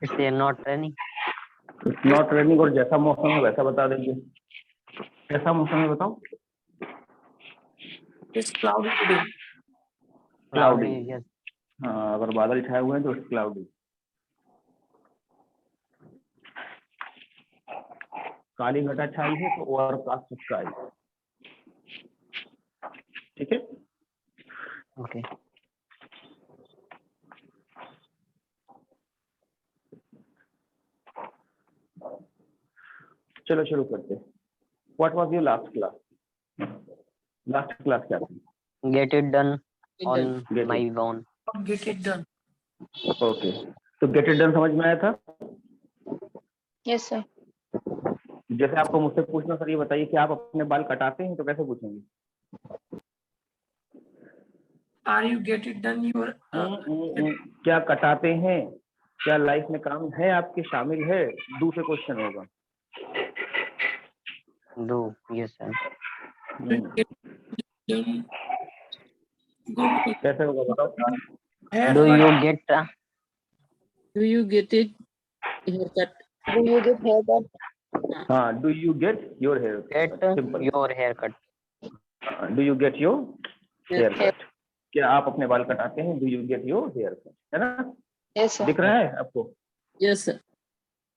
It's not raining. It's not raining, और जैसा मौसम है वैसा बता देंगे। कैसा मौसम है बताओ? It's cloudy today. Cloudy. Yes. हाँ, अगर बादल छाए हुए हैं तो क्लाउडी। काली घटा छाई है तो ओवरकास्ट स्काई। ठीक है। ओके। चलो शुरू करते हैं। What was your last class? Last class क्या थी? Get it done on Get my it. Own. Get it done. Okay, तो गेट इट डन समझ में आया था? Yes sir. जैसे आपको मुझसे पूछना सर ये बताइए कि आप अपने बाल कटाते हैं तो कैसे पूछेंगे? Are you get it done? Your क्या कटाते हैं? क्या लाइफ में काम है आपके शामिल है? डू से क्वेश्चन होगा। Do. Yes sir. done. Good. कैसे होगा बताओ? Do you get Do you get it? Haircut. Do you get hair cut? हाँ, do you get your hair get simple. Your hair cut? Do you get your hair cut? क्या आप अपने बाल कटाते हैं? Do you get your hair cut, है ना? Yes sir. दिख रहा है आपको? Yes, sir.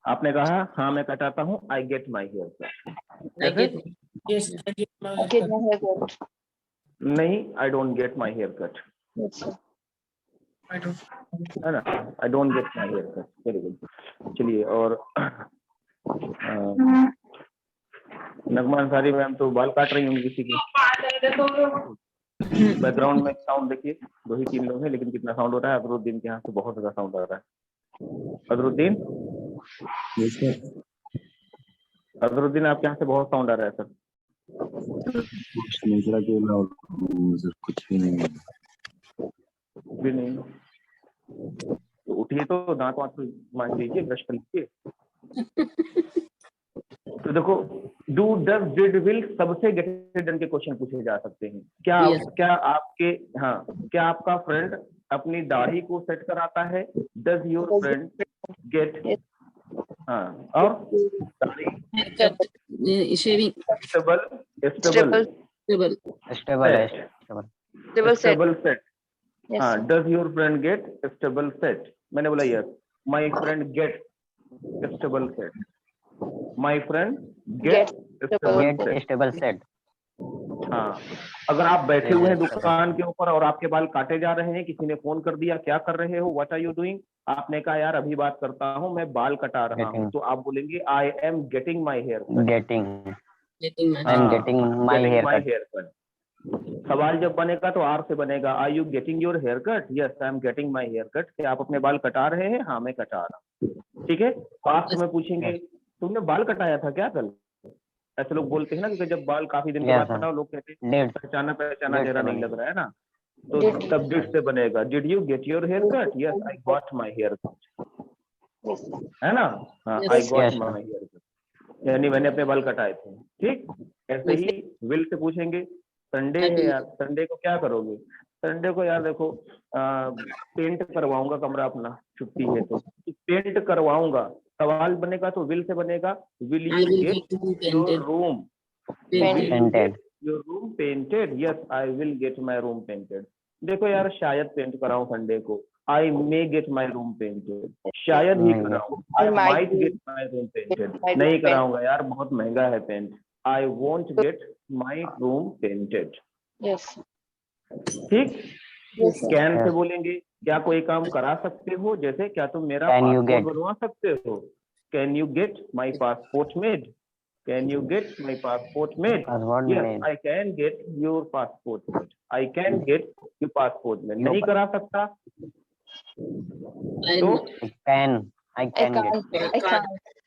आपने कहा हाँ मैं कटाता हूँ, I get my hair cut. I get. Yes, I get my get my hair cut. नहीं, I don't get my hair cut, yes sir. I don't. है ना? I don't get my hair cut. Very good. चलिए, और नगमा Ansari ma'am तो बाल काट रही होंगी किसी के। बैकग्राउंड में साउंड देखिए, 2 ही 3 लोग हैं लेकिन कितना साउंड हो रहा है। अजरुद्दीन के यहाँ से बहुत ज्यादा साउंड आ रहा है। अजरुद्दीन, अजरुद्दीन आपके यहाँ से बहुत साउंड आ रहा है सर। कुछ भी नहीं है। भी नहीं तो उठिए, तो दांत वांत मांज लीजिए, ब्रश कर लीजिए। तो देखो, डू डज डिड विल सबसे गेट इट डन के क्वेश्चन पूछे जा सकते हैं। क्या Yes. क्या आपके हाँ क्या आपका फ्रेंड अपनी दाढ़ी को सेट कराता है? डज योर फ्रेंड गेट हाँ और दाढ़ी Haircut. Shaving. Stable stable Table. Stable है। Stable set. Stable set. Yes हाँ, sir. Does your friend get stable set? मैंने बोला yes. My friend get stable set. My friend get stable get set. Stable set. हाँ, अगर आप बैठे हुए हैं दुकान के ऊपर और आपके बाल काटे जा रहे हैं, किसी ने फोन कर दिया, क्या कर रहे हो, व्हाट आर यू डूइंग? आपने कहा यार अभी बात करता हूँ, मैं बाल कटा रहा हूँ, तो आप बोलेंगे I am getting my hair cut. Getting. Getting my. I am getting my hair cut. Hair cut. सवाल जब बनेगा तो आर से बनेगा, are you getting your hair cut? Yes I am getting my hair cut. क्या आप अपने बाल कटा रहे हैं? हाँ मैं कटा रहा हूँ। ठीक है। पास्ट में पूछेंगे तुमने बाल कटाया था क्या कल? ऐसे लोग बोलते हैं ना, क्योंकि जब बाल काफी दिन के बाद कटाओ, लोग कहते हैं पहचाना पहचाना जरा नहीं लग रहा है ना, तो तब डिड से बनेगा, did you get your hair cut? Yes I got my hair cut, है ना? हाँ, I got my hair cut, यानी मैंने अपने बाल कटाए थे। ठीक, ऐसे ही विल से पूछेंगे, संडे है यार, संडे को क्या करोगे? संडे को यार देखो पेंट करवाऊंगा कमरा अपना, छुट्टी है तो पेंट करवाऊंगा। सवाल बनेगा तो विल से बनेगा, will I you will get get to your painted. Room painted. Your room painted? Yes I will get my room painted. देखो यार शायद पेंट कराऊं संडे को, I may get my room painted. शायद ही कराऊं, I might get my room painted. नहीं कराऊंगा यार, बहुत महंगा है paint, I won't get my room painted. Yes. ठीक। कैन से बोलेंगे क्या कोई काम करा सकते हो, जैसे क्या तुम मेरा Can you पासपोर्ट get? बनवा सकते हो? Can you get my passport made? Can you get my passport made? Passport yes made. I can get your passport made, I can get your passport made. नहीं करा सकता तो I can get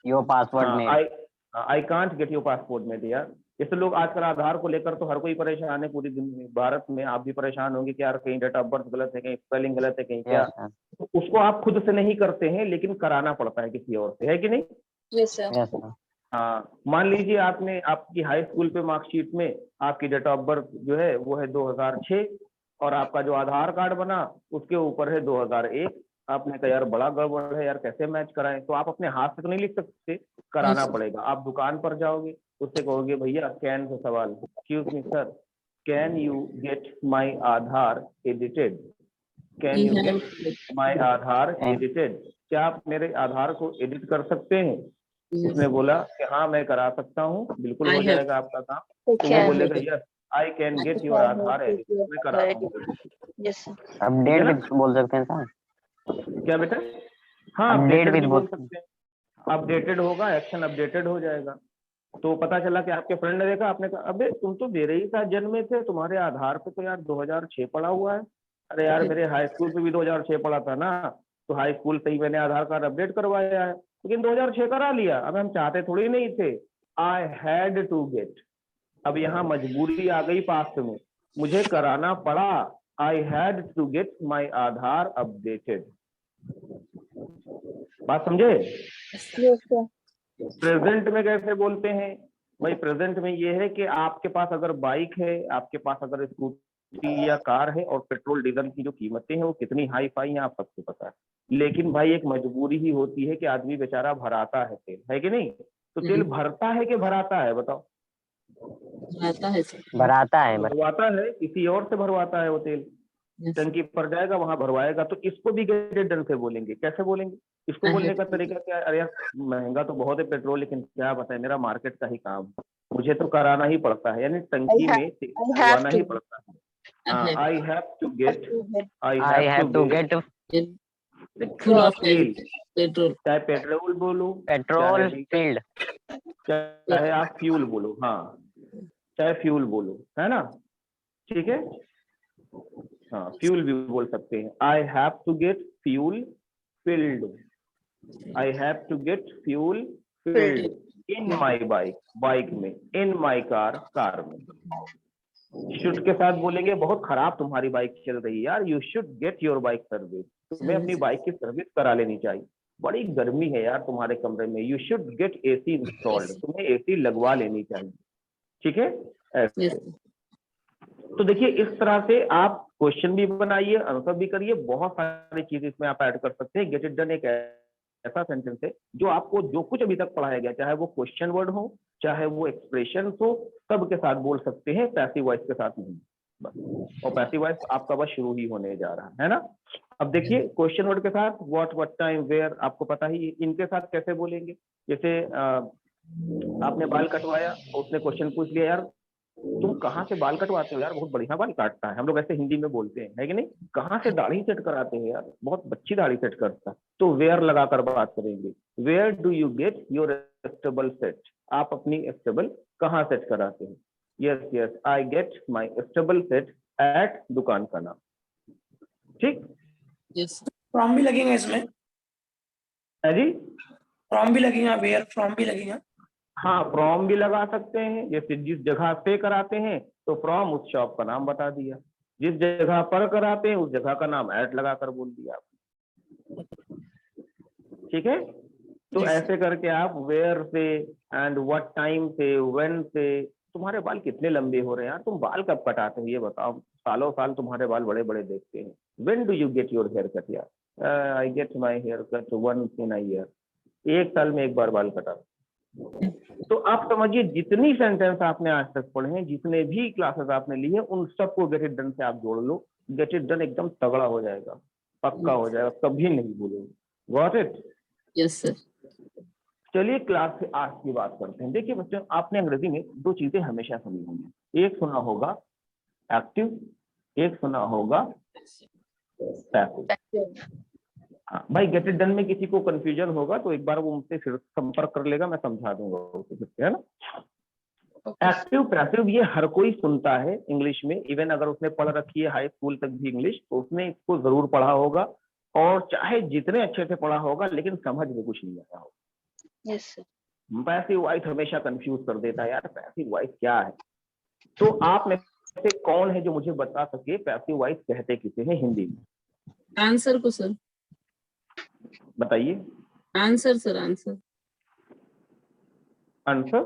your passport made. I can't get your passport made. यार जैसे लोग आजकल आधार को लेकर तो हर कोई परेशान है पूरी भारत में, आप भी परेशान होंगे कि यार कहीं डेट ऑफ बर्थ गलत है, कहीं स्पेलिंग गलत है, कहीं क्या। Yes, sir. तो उसको आप खुद से नहीं करते हैं, लेकिन कराना पड़ता है किसी और से, है कि नहीं? Yes sir. Yes, sir. हाँ, मान लीजिए आपने आपकी हाई स्कूल पे मार्कशीट में आपकी डेट ऑफ बर्थ जो है वो है 2006 और आपका जो आधार कार्ड बना उसके ऊपर है 2001, आपने कहा यार बड़ा गड़बड़ है यार, कैसे मैच कराएं, तो आप अपने हाथ से तो नहीं लिख सकते, कराना Yes. पड़ेगा। आप दुकान पर जाओगे, उससे कहोगे भैया कैन से सवाल, excuse me sir, can you get my Aadhaar edited, can We you have gate my Aadhaar edited, क्या आप मेरे आधार को एडिट कर सकते हैं? yes. उसने बोला कि हाँ मैं करा सकता हूँ, बिल्कुल I हो have. जाएगा आपका काम। I तो वो can. बोलेगा yes I can get your Aadhaar edit, मैं करा दूंगा। Yes, sir. अपडेट ना? भी बोल सकते हैं सर, क्या बेटा? हाँ अपडेट अपडेटेड भी भी बोल बोल सकते हैं, अपडेटेड होगा, एक्शन अपडेटेड हो जाएगा। तो पता चला कि आपके फ्रेंड ने देखा, आपने कहा अबे तुम तो मेरे ही साथ जन्मे थे, तुम्हारे आधार पे तो यार 2006 पड़ा हुआ है। अरे यार मेरे हाई स्कूल पे भी 2006 पड़ा था ना, तो हाई स्कूल से ही मैंने आधार कार्ड अपडेट करवाया है, लेकिन 2006 करा लिया, अब हम चाहते थोड़ी नहीं थे, आई हैड टू गेट, अब यहाँ मजबूरी आ गई पास्ट में, मुझे कराना पड़ा, I had to get my Aadhaar updated. बात समझे? Yes, sir. प्रेजेंट में कैसे बोलते हैं भाई? प्रेजेंट में ये है कि आपके पास अगर बाइक है, आपके पास अगर स्कूटी या कार है, और पेट्रोल डीजल की जो कीमतें हैं वो कितनी हाई फाई हैं आप सबको पता है, लेकिन भाई एक मजबूरी ही होती है कि आदमी बेचारा भराता है तेल, है कि नहीं? तो तेल भरता है कि भराता है बताओ? आता है सर। भराता है भरवाता है, किसी और से भरवाता है वो तेल, Yes. टंकी पर जाएगा वहां भरवाएगा। तो इसको भी गेटेड डन से बोलेंगे, कैसे बोलेंगे? इसको बोलने का तरीका क्या है? अरे यार महंगा तो बहुत है पेट्रोल, लेकिन क्या बताए मेरा मार्केट का ही काम है, मुझे तो कराना ही पड़ता है, यानी टंकी में तेल भरवाना ही पड़ता है। I have to get, I have to get Full of तेल, petrol. चाहे पेट्रोल बोलो, पेट्रोल चाहे फील्ड, चाहे आप फ्यूल बोलो, हाँ चाहे फ्यूल बोलो, है ना? ठीक है, हाँ फ्यूल भी बोल सकते हैं। I have to get fuel filled, I have to get fuel filled in my bike, bike में, इन माई कार, कार में। शुड के साथ बोलेंगे बहुत खराब तुम्हारी बाइक चल रही है यार, you should get your bike service, तुम्हें अपनी बाइक की सर्विस करा लेनी चाहिए, बड़ी गर्मी है यार तुम्हारे कमरे में, you should get AC installed, तुम्हें एसी लगवा लेनी चाहिए। ठीक है, ऐसे। Yes. तो देखिए इस तरह से आप क्वेश्चन भी बनाइए, आंसर भी करिए, बहुत सारी चीजें इसमें आप ऐड कर सकते हैं। गेट इट डन एक ऐसा सेंटेंस है जो आपको जो कुछ अभी तक पढ़ाया गया, चाहे वो क्वेश्चन वर्ड हो, चाहे वो एक्सप्रेशन हो, सब के साथ बोल सकते हैं, पैसिव वॉइस के साथ नहीं बस। और पैसिव वॉइस आपका बस शुरू ही होने जा रहा है ना। अब देखिए क्वेश्चन वर्ड के साथ व्हाट, व्हाट टाइम, वेयर, आपको पता ही, इनके साथ कैसे बोलेंगे? जैसे आपने बाल कटवाया, उसने क्वेश्चन पूछ लिया यार तुम कहाँ से बाल कटवाते हो यार, बहुत बढ़िया बाल काटता है, हम लोग ऐसे हिंदी में बोलते हैं, है कि नहीं? कहाँ से दाढ़ी सेट कराते हैं यार, बहुत अच्छी दाढ़ी सेट करता है, तो वेयर लगाकर बात करेंगे। Where do you get your stable set, आप अपनी स्टेबल कहाँ सेट कराते हैं? Yes yes I get my stable set at, दुकान का नाम। ठीक, Yes. फ्रॉम भी लगेगा इसमें, है जी? फ्रॉम भी लगेगा, वेयर फ्रॉम भी लगेगा। हाँ फ्रॉम भी लगा सकते हैं, जैसे जिस जगह पे कराते हैं तो फ्रॉम उस शॉप का नाम बता दिया, जिस जगह पर कराते हैं उस जगह का नाम एट लगाकर बोल दिया आपने। ठीक है, तो ऐसे करके आप वेयर से एंड व्हाट टाइम से, व्हेन से, तुम्हारे बाल कितने लंबे हो रहे हैं यार, तुम बाल कब कटाते हो ये बताओ, सालों साल तुम्हारे बाल बड़े बड़े देखते हैं। When do you get your hair cut यार, I get my hair cut once in a year, एक साल में एक बार बाल कटा। तो आप समझिए जितनी सेंटेंस आपने आज तक पढ़े हैं, जितने भी क्लासेस आपने लिए हैं, उन सबको गेट इट डन से आप जोड़ लो, गेट इट डन एकदम तगड़ा हो जाएगा, पक्का हो जाएगा, कभी नहीं भूलोगे। Got it? Yes, sir. चलिए क्लास से आज की बात करते हैं। देखिए बच्चों, आपने अंग्रेजी में दो चीजें हमेशा सुनी होंगी, एक सुना होगा एक्टिव, एक सुना होगा पैसिव। हाँ भाई, गेट इट डन में किसी को कंफ्यूजन होगा तो एक बार वो मुझसे फिर संपर्क कर लेगा, मैं समझा दूंगा उसे फिर से, है ना। एक्टिव पैसिव ये हर कोई सुनता है इंग्लिश में, इवन अगर उसने पढ़ रखी है हाई स्कूल तक भी इंग्लिश, तो उसने इसको जरूर पढ़ा होगा, और चाहे जितने अच्छे से पढ़ा होगा लेकिन समझ में कुछ नहीं आया होगा। Yes, sir. पैसिव वॉइस हमेशा कंफ्यूज कर देता है यार, पैसिव वॉइस क्या है। तो आप में से कौन है जो मुझे बता सके पैसिव वॉइस कहते किसे हैं हिंदी में? आंसर को सर, बताइए answer sir, answer answer.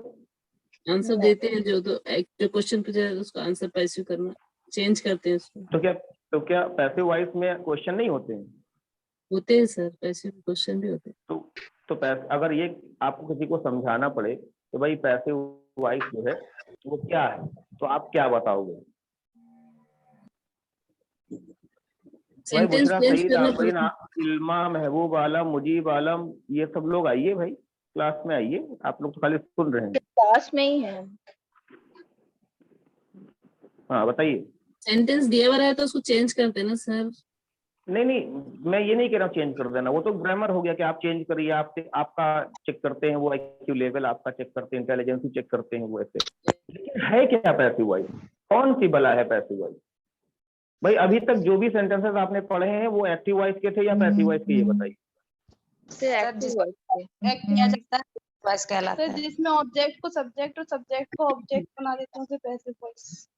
Answer देते हैं जो, तो जो क्वेश्चन पूछा है उसका आंसर पैसिव करना, चेंज करते हैं उसको। तो क्या पैसिव वॉइस में क्वेश्चन नहीं होते हैं? होते हैं सर, पैसिव क्वेश्चन भी होते हैं। तो अगर ये आपको किसी को समझाना पड़े कि भाई पैसिव वॉइस जो है वो क्या है, तो आप क्या बताओगे? भाई सेंटेंस बुशरा, चेंज सईद, करना आफरीन, पड़ता इल्मा, महबूब आलम, मुजीब आलम, ये सब लोग आइए भाई, क्लास में आइए। आप लोग तो खाली सुन रहे हैं। क्लास में ही है। हाँ बताइए। सेंटेंस दिया हुआ है तो उसको चेंज करते हैं ना सर। नहीं नहीं, मैं ये नहीं कह रहा हूँ चेंज कर देना, वो तो ग्रामर हो गया कि आप चेंज करिए। आपका चेक करते हैं वो IQ लेवल, आपका चेक करते हैं, इंटेलिजेंस चेक करते हैं वो ऐसे। लेकिन है क्या पैसिव वॉइस? कौन सी बला है पैसिव वॉइस? भाई अभी तक जो भी सेंटेंसेस आपने पढ़े हैं वो एक्टिव वॉइस के थे या पैसिव वॉइस के, ये बताइए। किया जाता है वॉइस कहलाता है। जिसमें ऑब्जेक्ट को सब्जेक्ट और सब्जेक्ट को ऑब्जेक्ट बना देते हैं उसे पैसिव वॉइस।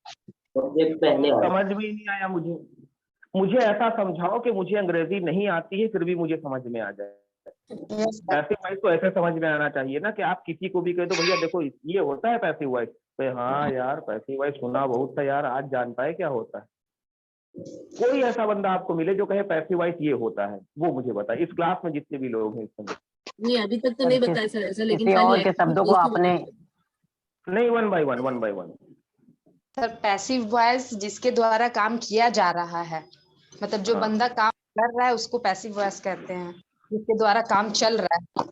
समझ में ही नहीं आया मुझे ऐसा समझाओ कि मुझे अंग्रेजी नहीं आती है फिर भी मुझे समझ में आ जाए। पैसिव वॉइस तो ऐसे समझ में आना चाहिए ना कि आप किसी को भी कह दो भैया देखो ये होता है पैसिव वॉइस, तो हाँ यार पैसिव वॉइस सुना बहुत था यार, आज जानता है क्या होता है। कोई ऐसा बंदा आपको मिले जो कहे पैसिव वॉइस ये होता है, वो मुझे बताए। इस क्लास में जितने भी लोग हैं इस समय। नहीं अभी तक तो नहीं बताया सर ऐसा, लेकिन किसी और खाली के शब्दों को आपने नहीं, one by one. Sir passive voice जिसके द्वारा काम किया जा रहा है, मतलब जो बंदा काम कर रहा है उसको पैसिव वॉइस कहते हैं, जिसके द्वारा काम चल रहा है।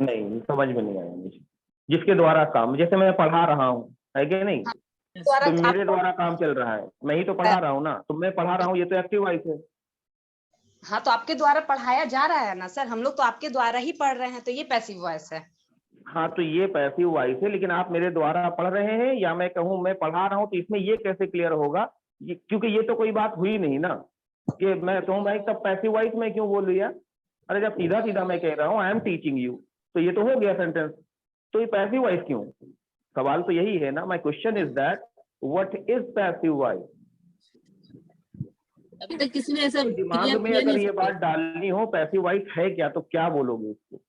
नहीं समझ में नहीं आया मुझे। जिसके द्वारा काम, जैसे मैं पढ़ा रहा हूँ, है कि नहीं? तो मेरे द्वारा काम चल रहा है, मैं ही तो पढ़ा रहा हूँ ना, तो मैं पढ़ा रहा हूँ, ये तो एक्टिव वॉइस है। हाँ तो आपके द्वारा पढ़ाया जा रहा है ना सर, हम लोग तो आपके द्वारा ही पढ़ रहे हैं, तो ये पैसिव वॉइस है। हाँ तो ये पैसिव वॉइस है, लेकिन आप मेरे द्वारा पढ़ रहे हैं या मैं कहूँ मैं पढ़ा रहा हूँ, तो इसमें ये कैसे क्लियर होगा? क्योंकि ये तो कोई बात हुई नहीं ना कि मैं कहूँ भाई तब पैसिव वॉइस में क्यों बोल लिया। अरे जब सीधा सीधा मैं कह रहा हूँ आई एम टीचिंग यू, तो ये तो हो गया सेंटेंस, तो ये पैसिव वॉइस क्यों? सवाल तो यही है ना। My question is that what is passive voice? अभी तक किसी ने ऐसा दिमाग में अगर ये बात डालनी हो पैसिव वॉइस है क्या, तो क्या बोलोगे इसको?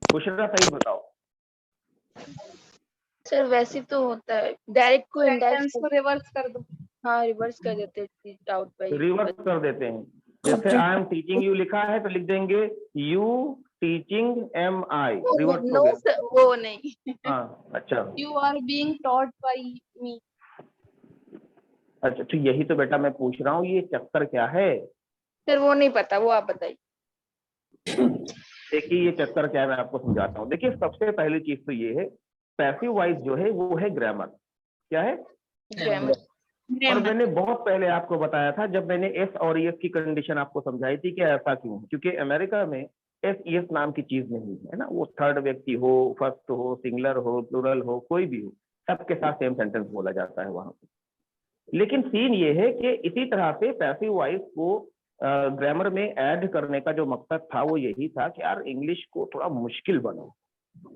बुशरा सही बताओ। सर वैसे तो होता है डायरेक्ट को इनडायरेक्ट को रिवर्स कर दो। हाँ रिवर्स कर देते हैं, डाउट बाई रिवर्स कर देते हैं। जैसे आई एम टीचिंग यू लिखा है तो लिख देंगे you teaching am I, reverse हो गया। सर वो नहीं। हाँ अच्छा, you are being taught by me. अच्छा तो यही तो बेटा मैं पूछ रहा हूँ, ये चक्कर क्या है? सर वो नहीं पता, वो आप बताइए। देखिए ये चक्कर क्या है, मैं आपको समझाता हूँ। देखिए सबसे पहली चीज तो ये है, पैसिव वॉइस जो है वो है ग्रामर। क्या है? ग्रामर। और मैंने बहुत पहले आपको बताया था जब मैंने एस और एस की कंडीशन आपको समझाई थी कि ऐसा क्यों है, क्योंकि अमेरिका में एस एस नाम की चीज नहीं है ना। वो थर्ड व्यक्ति हो, फर्स्ट हो, सिंगुलर हो, प्लूरल हो, कोई भी हो, सबके साथ सेम सेंटेंस बोला जाता है वहां पे। लेकिन सीन ये है कि इसी तरह से पैसिव वॉइस को ग्रामर में ऐड करने का जो मकसद था वो यही था कि यार इंग्लिश को थोड़ा मुश्किल बनाओ,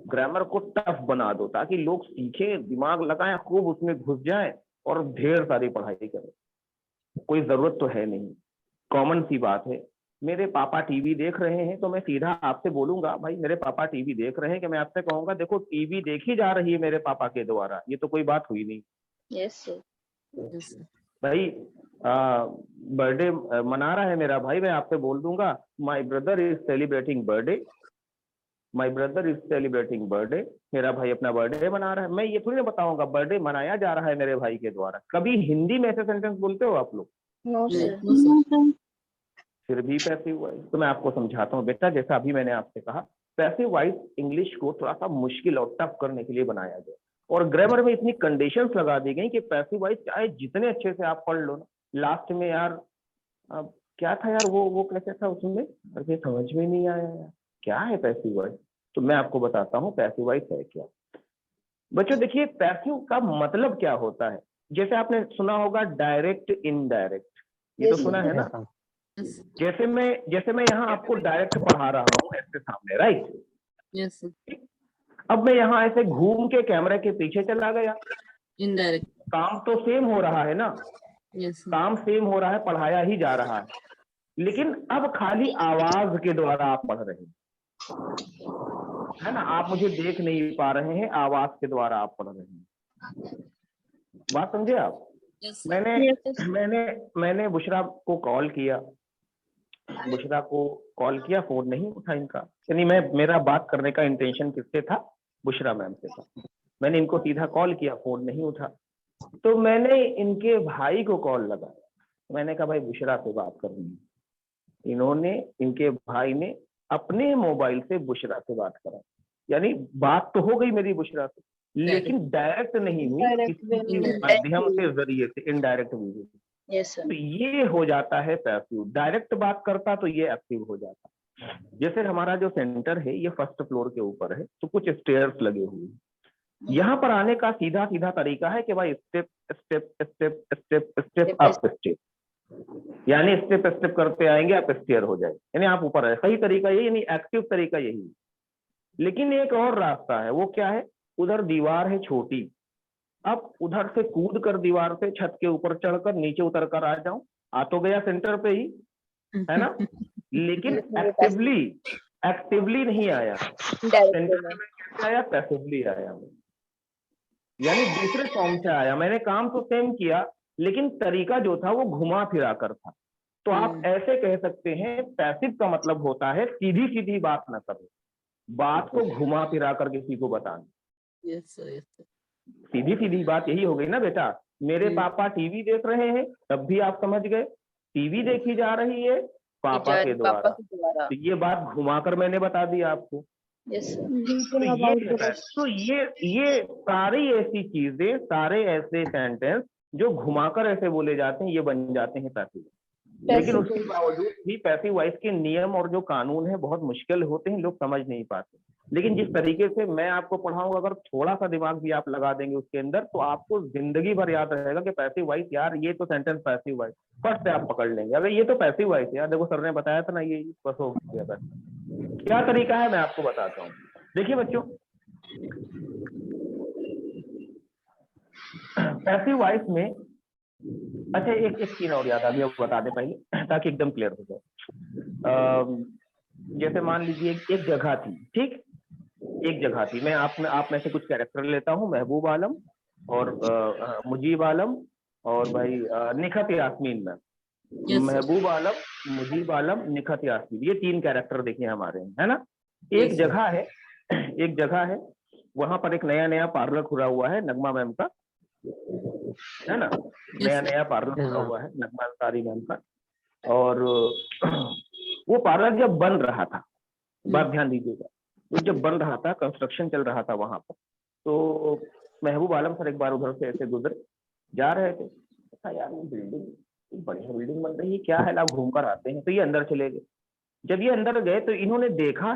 ग्रामर को टफ बना दो, ताकि लोग सीखे, दिमाग लगाएं, खूब उसमें घुस जाएं और ढेर सारी पढ़ाई करें। कोई जरूरत तो है नहीं, कॉमन सी बात है। मेरे पापा टीवी देख रहे हैं तो मैं सीधा आपसे बोलूंगा भाई मेरे पापा टीवी देख रहे हैं, कि मैं आपसे कहूंगा देखो टीवी देखी जा रही है मेरे पापा के द्वारा, ये तो कोई बात हुई नहीं। Yes sir. भाई बर्थडे मना रहा है मेरा भाई, मैं आपसे बोल दूंगा my brother is celebrating birthday, my brother is celebrating birthday, मेरा भाई अपना बर्थडे मना रहा है। मैं ये थोड़ी ना बताऊंगा बर्थडे मनाया जा रहा है मेरे भाई के द्वारा। कभी हिंदी में ऐसे सेंटेंस बोलते हो आप लोग? No sir. फिर भी पैसिव वॉइस। तो मैं आपको समझाता हूँ बेटा, जैसा अभी मैंने आपसे कहा, पैसिव वॉइस इंग्लिश को थोड़ा सा मुश्किल और टफ करने के लिए बनाया गया, और ग्रामर में इतनी कंडीशंस लगा दी गई कि पैसिव वॉइस चाहे जितने अच्छे से आप पढ़ लो ना, लास्ट में यार क्या था यार, वो कैसे था उसमें, अरे समझ में नहीं आया यार क्या है पैसिव वॉइस। तो मैं आपको बताता हूँ पैसिव वॉइस है क्या। बच्चों देखिए पैसिव का मतलब क्या होता है। जैसे आपने सुना होगा डायरेक्ट इनडायरेक्ट, ये तो सुना है ना। जैसे मैं यहाँ आपको डायरेक्ट पढ़ा रहा हूँ ऐसे सामने, राइट? यस। अब मैं यहाँ ऐसे घूम के कैमरे के पीछे चला गया, इनडायरेक्ट। काम तो सेम हो रहा है ना। यस। काम सेम हो रहा है, पढ़ाया ही जा रहा है, लेकिन अब खाली आवाज के द्वारा आप पढ़ रहे हैं, है ना। आप मुझे देख नहीं पा रहे हैं, आवाज के द्वारा आप पढ़ रहे हैं। बात समझे आप? Yes, sir. मैंने बुशरा को कॉल किया, फोन नहीं उठा इनका। यानी मेरा बात करने का इंटेंशन किससे था? बुशरा मैम से था। मैंने इनको सीधा कॉल किया, फोन नहीं उठा, तो मैंने इनके भाई को कॉल लगाया। मैंने कहा भाई बुशरा से बात करनी है। इनके भाई ने अपने मोबाइल से बुशरा से बात करा। यानी बात तो हो गई मेरी बुशरा से, लेकिन डायरेक्ट नहीं हुई, किसी के माध्यम से, जरिए से, इनडायरेक्ट हुई। Yes sir. तो ये हो जाता है पैसिव। डायरेक्ट बात करता तो ये एक्टिव हो जाता। जैसे हमारा जो सेंटर है ये फर्स्ट फ्लोर के ऊपर है, तो कुछ स्टेयर्स लगे हुए हैं। यहाँ पर आने का सीधा सीधा तरीका है कि भाई step step step step step up step, यानी स्टेप स्टेप करते आएंगे, आप स्टेयर हो जाए, यानी आप ऊपर है। सही तरीका यही, यानी एक्टिव तरीका यही है। लेकिन एक और रास्ता है, वो क्या है? उधर दीवार है छोटी, अब उधर से कूद कर दीवार से छत के ऊपर चढ़कर नीचे उतर कर आ जाऊं, आ तो गया सेंटर पे ही, है ना? लेकिन एक्टिवली नहीं आया, सेंटर में कैसे आया? पैसिवली आया, यानी दूसरे फॉर्म से आया। मैंने काम तो सेम किया, लेकिन तरीका जो था वो घुमा फिरा कर था। तो आप ऐसे कह सकते हैं, पैसिव का मतलब होता है सीधी सीधी बात ना करो, बात को घुमा फिरा कर किसी को बताना। Yes, sir. Yes, sir. सीधी सीधी बात यही हो गई ना बेटा। मेरे पापा टीवी देख रहे हैं, तब भी आप समझ गए टीवी देखी जा रही है पापा के द्वारा। तो ये बात घुमाकर मैंने बता दी आपको। यस तो ये सारी ऐसी चीजें, सारे ऐसे सेंटेंस जो घुमाकर ऐसे बोले जाते हैं, ये बन जाते हैं पैसिव। लेकिन उसके बावजूद भी पैसिव वॉइस के नियम और जो कानून है बहुत मुश्किल होते हैं, लोग समझ नहीं पाते। लेकिन जिस तरीके से मैं आपको पढ़ाऊंगा, अगर थोड़ा सा दिमाग भी आप लगा देंगे उसके अंदर, तो आपको जिंदगी भर याद रहेगा कि पैसिव वॉइस, यार ये तो सेंटेंस पैसिव वॉइस, फर्स्ट से आप पकड़ लेंगे। अगर ये तो पैसिव वॉइस है यार, देखो सर ने बताया था ना, ये बस हो गया। बस क्या तरीका है मैं आपको बताता हूँ। देखिए बच्चों, पैसिव वॉइस में, अच्छा एक चीज और याद आ गई, अब बता दे पहले ताकि एकदम क्लियर हो जाए। जैसे मान लीजिए एक जगह थी, ठीक, एक जगह थी। मैं आप में से कुछ कैरेक्टर लेता हूँ, महबूब आलम और मुजीब आलम और भाई निखत यास्मीन में। महबूब आलम, मुजीब आलम, निखत यास्मीन, ये 3 कैरेक्टर देखिए हमारे, है ना? एक जगह है, वहां पर एक नया पार्लर खुला हुआ है नगमा मैम का, है ना? नया पार्लर खुला हुआ है नगमा अंसारी मैम का। और वो पार्लर जब बन रहा था, बात ध्यान दीजिएगा, तो जब बन रहा था, कंस्ट्रक्शन चल रहा था वहां पर, तो महबूब आलम सर एक बार उधर से ऐसे गुजरे, जा रहे थे। अच्छा यार ये बिल्डिंग, बढ़िया बिल्डिंग बन रही है, क्या है, लाओ घूम कर आते हैं। तो ये अंदर चले गए। जब ये अंदर गए तो इन्होंने देखा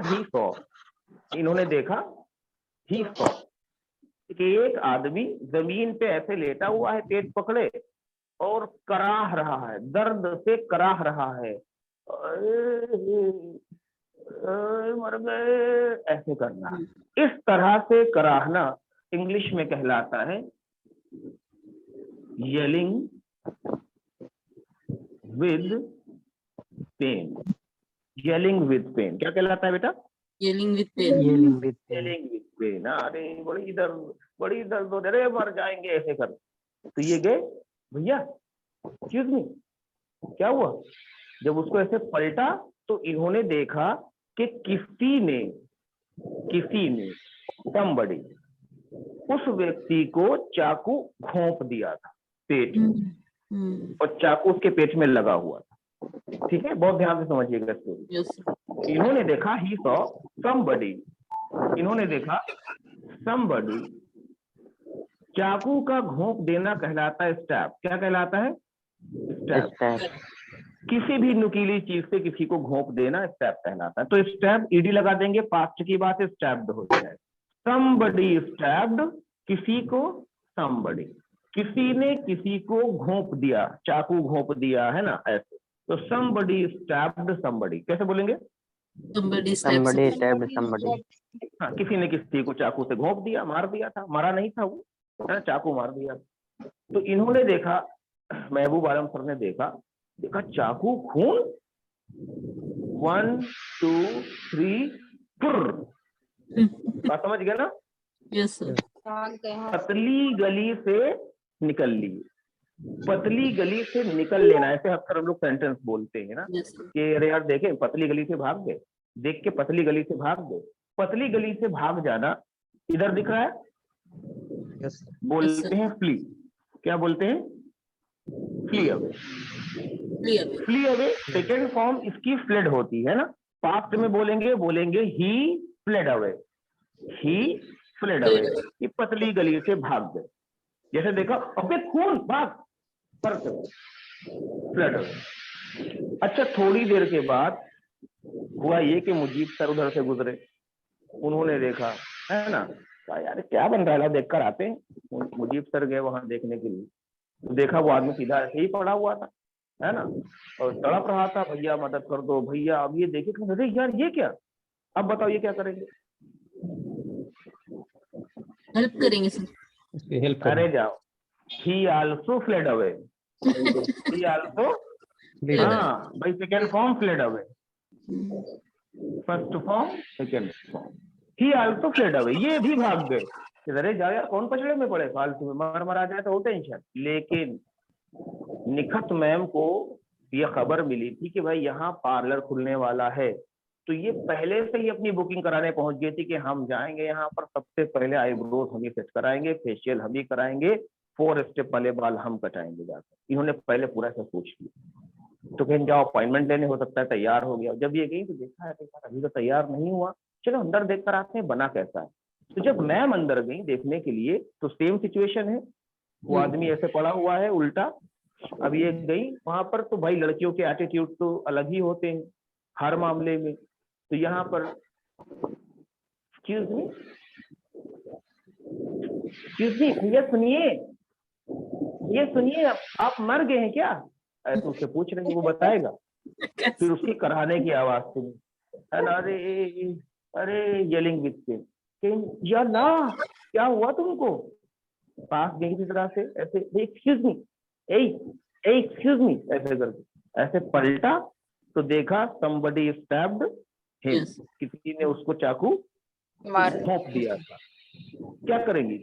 कि एक आदमी जमीन पे ऐसे लेटा हुआ है, पेट पकड़े, और कराह रहा है, दर्द से कराह रहा है, मर गए, ऐसे करना। इस तरह से कराहना इंग्लिश में कहलाता है yelling with pain. Yelling with pain क्या कहलाता है बेटा? Yelling with pain. Yelling with pain. Yelling with pain. अरे बड़ी दर्द हो रही है, मर जाएंगे, ऐसे कर। तो ये गए, भैया एक्सक्यूज मी, क्या हुआ? जब उसको ऐसे पलटा तो इन्होंने देखा कि किसी ने somebody उस व्यक्ति को चाकू घोंप दिया था पेट में, और चाकू उसके पेट में लगा हुआ था। ठीक है, बहुत ध्यान से समझिएगा स्टोरी। Yes, sir. इन्होंने देखा he saw somebody, इन्होंने देखा somebody। चाकू का घोंप देना कहलाता है स्टैब। क्या कहलाता है? स्टैब। किसी भी नुकीली चीज से किसी को घोंप देना स्टैब कहलाता है। तो स्टैब ईडी लगा देंगे, पास्ट की बात है, स्टैब्ड हो जाए। somebody stabbed, किसी को somebody, किसी ने किसी को घोंप दिया, चाकू घोंप दिया, है ना? ऐसे तो somebody stabbed somebody कैसे बोलेंगे? Somebody stabbed somebody. हाँ, किसी ने किसी को चाकू से घोंप दिया, मार दिया था, मारा नहीं था वो, है ना? चाकू मार दिया। तो इन्होंने देखा, महबूब आलम सर ने देखा चाकू, खून, 1 2 3 बात समझ गया ना? Yes, sir. पतली गली से निकल ली, पतली गली से निकल लेना, ऐसे अक्सर हम लोग सेंटेंस बोलते हैं ना Yes, sir. कि अरे यार देखे पतली गली से भाग गए, देख के पतली गली से भाग गए। पतली गली से भाग जाना इधर दिख रहा है, बोलते हैं फ्ली। क्या बोलते हैं? Flee away. Clear. Flee away second form इसकी फ्लेड होती है ना। पास्ट में बोलेंगे he fled away, he fled away, कि पतली गली से भाग गए। जैसे देखा अबे खून भाग, फ्लेड अवे। अच्छा थोड़ी देर के बाद हुआ ये कि मुजीब सर उधर से गुजरे, उन्होंने देखा, है ना, कहा यार क्या बन रहा है, देख कर आते हैं। मुजीब सर गए वहां देखने के लिए, तो देखा वो आदमी सीधा ऐसे ही पड़ा हुआ था, है ना, और तड़प रहा था, भैया मदद कर दो भैया। अब ये देखे कि अरे यार ये क्या, अब बताओ ये क्या करेंगे? हेल्प करेंगे सर। हेल्प अरे जाओ, ही आल्सो फ्लेड अवे, ही आल्सो, हाँ भाई second form fled away, first form second form, ही आल्सो फ्लेड अवे, ये भी भाग गए। अरे जाओ यार कौन पछड़े में पड़े, फालतू में मर आ जाए तो हो टेंशन। लेकिन निखत मैम को ये खबर मिली थी कि भाई यहाँ पार्लर खुलने वाला है, तो ये पहले से ही अपनी बुकिंग कराने पहुंच गई थी कि हम जाएंगे यहाँ पर, सबसे पहले आईब्रोज हम ही सेट कराएंगे, फेशियल हम ही कराएंगे, 4 स्टेप वाले बाल हम कटाएंगे जाकर। इन्होंने पहले पूरा सब सोच लिया। तो कहीं जाओ अपॉइंटमेंट लेने, हो सकता है तैयार हो गया। जब ये गई तो देखा है अभी तो तैयार नहीं हुआ, चलो अंदर देख कर आते हैं बना कैसा है। तो जब मैम अंदर गई देखने के लिए तो सेम सिचुएशन है, वो आदमी ऐसे पड़ा हुआ है उल्टा। अब ये गई वहां पर, तो भाई लड़कियों के एटीट्यूड तो अलग ही होते हैं हर मामले में। तो यहाँ पर एक्सक्यूज मी ये सुनिए आप मर गए हैं क्या, ऐसे उससे पूछ रहे हैं, वो बताएगा। फिर उसकी कराने की आवाज सुनी, अरे अरे येलिंग विथ पेन, यार ना क्या हुआ तुमको? पास गई किसी तरह से ऐसे, एक्सक्यूज मी, एक्सक्यूज मी, ऐसे करके ऐसे पलटा तो देखा somebody stabbed him, Yes. किसी ने उसको चाकू मार ठोक दिया था। क्या करेंगी?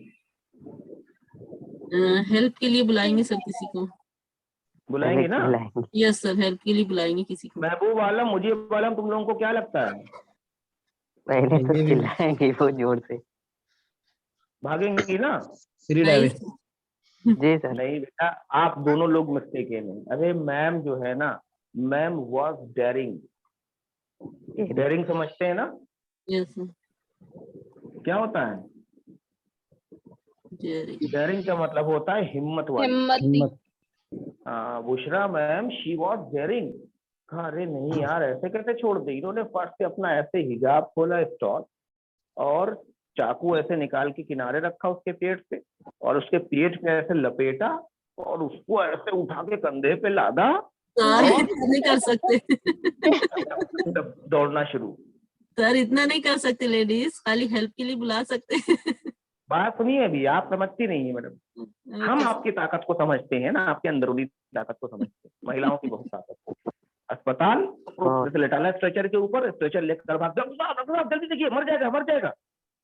हेल्प के लिए बुलाएंगे सर किसी को। बुलाएंगे ना? यस सर, हेल्प के लिए बुलाएंगे किसी को। महबूब आलम, मुजीब आलम, तुम लोगों को क्या लगता है? पहले तो चिल्लाएंगे वो जोर से। भागेंगी ना? नहीं, जी सर। नहीं बेटा, आप दोनों लोग मिस्टेक है नहीं। अरे मैम जो है ना, मैम वॉज डेयरिंग। डेयरिंग समझते हैं ना? Yes sir. क्या होता है डेयरिंग? का मतलब होता है हिम्मत वाली। हिम्मत Bushra ma'am she was daring. कहा अरे नहीं यार ऐसे कैसे छोड़ दी। इन्होंने फर्स्ट से अपना ऐसे हिजाब खोला स्टॉल, और चाकू ऐसे निकाल के किनारे रखा उसके पेट से, और उसके पेट में ऐसे लपेटा, और उसको ऐसे उठा के कंधे पे लादा, सर इतना नहीं कर सकते। दौड़ना शुरू। सर इतना नहीं कर सकते, लेडीज खाली हेल्प के लिए बुला सकते हैं। बात सुनिए, अभी आप समझती नहीं है मैडम। हम आपकी ताकत को समझते हैं ना, आपके अंदरूनी ताकत को समझते हैं, महिलाओं की बहुत ताकत। अस्पताल जैसे लेटाला स्ट्रेचर के ऊपर, स्ट्रेचर लेकर भाग, डॉक्टर साहब जल्दी देखिए मर जाएगा मर जाएगा।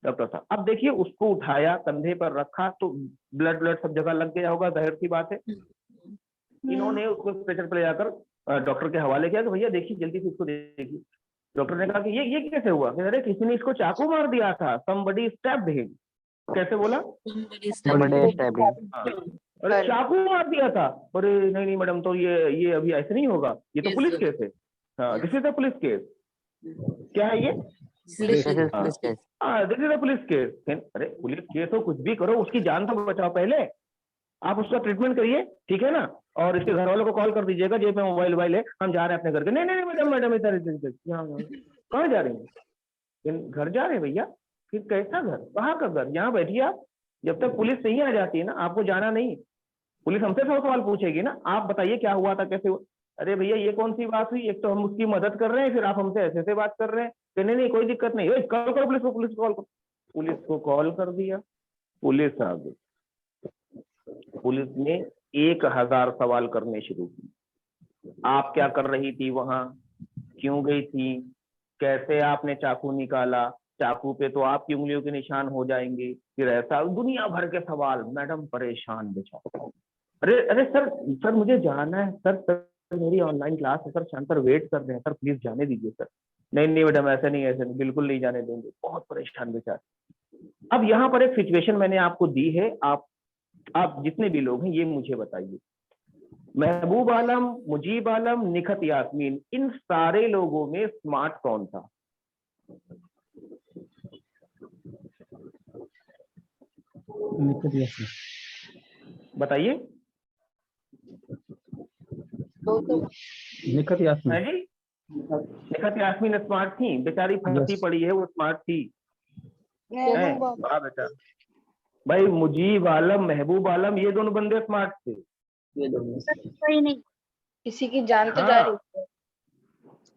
डॉक्टर साहब अब देखिए, उसको उठाया, कंधे पर रखा, तो ब्लड सब जगह लग गया होगा, जाहिर सी बात है। इन्होंने उसको स्ट्रेचर पर ले जाकर डॉक्टर के हवाले किया कि भैया देखिए जल्दी से इसको देखिए। डॉक्टर ने कहा कि ये कैसे हुआ? अरे किसी ने इसको चाकू मार दिया था, somebody stabbed him। कैसे बोला? अरे चाकू मार दिया था। अरे नहीं मैडम, तो ये अभी ऐसे नहीं होगा, ये तो पुलिस केस है। हाँ, this is a police case. क्या है ये? This is a police case. अरे पुलिस केस हो, कुछ भी करो, उसकी जान तो बचाओ पहले। आप उसका ट्रीटमेंट करिए, ठीक है ना? और इसके घर वालों को कॉल कर दीजिएगा, जेब में मोबाइल है, हम जा रहे हैं अपने घर के। नहीं मैडम इधर कहाँ जा रहे हैं? घर जा रहे हैं भैया। फिर कैसा घर? कहाँ का घर? यहाँ बैठिए आप, जब तक पुलिस नहीं आ जाती है ना, आपको जाना नहीं। पुलिस हमसे 100 सवाल पूछेगी ना, आप बताइए क्या हुआ था, कैसे हुआ। अरे भैया ये कौन सी बात हुई? एक तो हम उसकी मदद कर रहे हैं, फिर आप हमसे ऐसे बात कर रहे हैं। नहीं कोई दिक्कत नहीं, कॉल करो पुलिस को, पुलिस को कॉल करो। पुलिस को कॉल कर दिया, पुलिस आ गई। पुलिस ने 1000 सवाल करने शुरू किए। आप क्या कर रही थी वहां? क्यों गई थी? कैसे आपने चाकू निकाला? चाकू पे तो आपकी उंगलियों के निशान हो जाएंगे। फिर ऐसा दुनिया भर के सवाल। मैडम परेशान बेचारा। अरे अरे सर सर मुझे जाना है सर, सर मेरी ऑनलाइन क्लास है सर, शांत सर वेट कर रहे हैं सर, प्लीज जाने दीजिए सर। नहीं नहीं मैडम ऐसे नहीं, ऐसे नहीं, बिल्कुल नहीं जाने देंगे। बहुत परेशान बेचारे। अब यहाँ पर एक सिचुएशन मैंने आपको दी है, आप जितने भी लोग हैं ये मुझे बताइए, महबूब आलम, मुजीब आलम, निखत यास्मीन, इन सारे लोगों में स्मार्ट कौन था? बताइए। निखत यास्मीन। है जी, निखत यास्मीन स्मार्ट थी, बेचारी फंसी पड़ी है, वो स्मार्ट थी। वाह बेटा भाई, मुजीब आलम, महबूब आलम, ये दोनों बंदे स्मार्ट थे। कोई नहीं, किसी की जान तो जा रही है।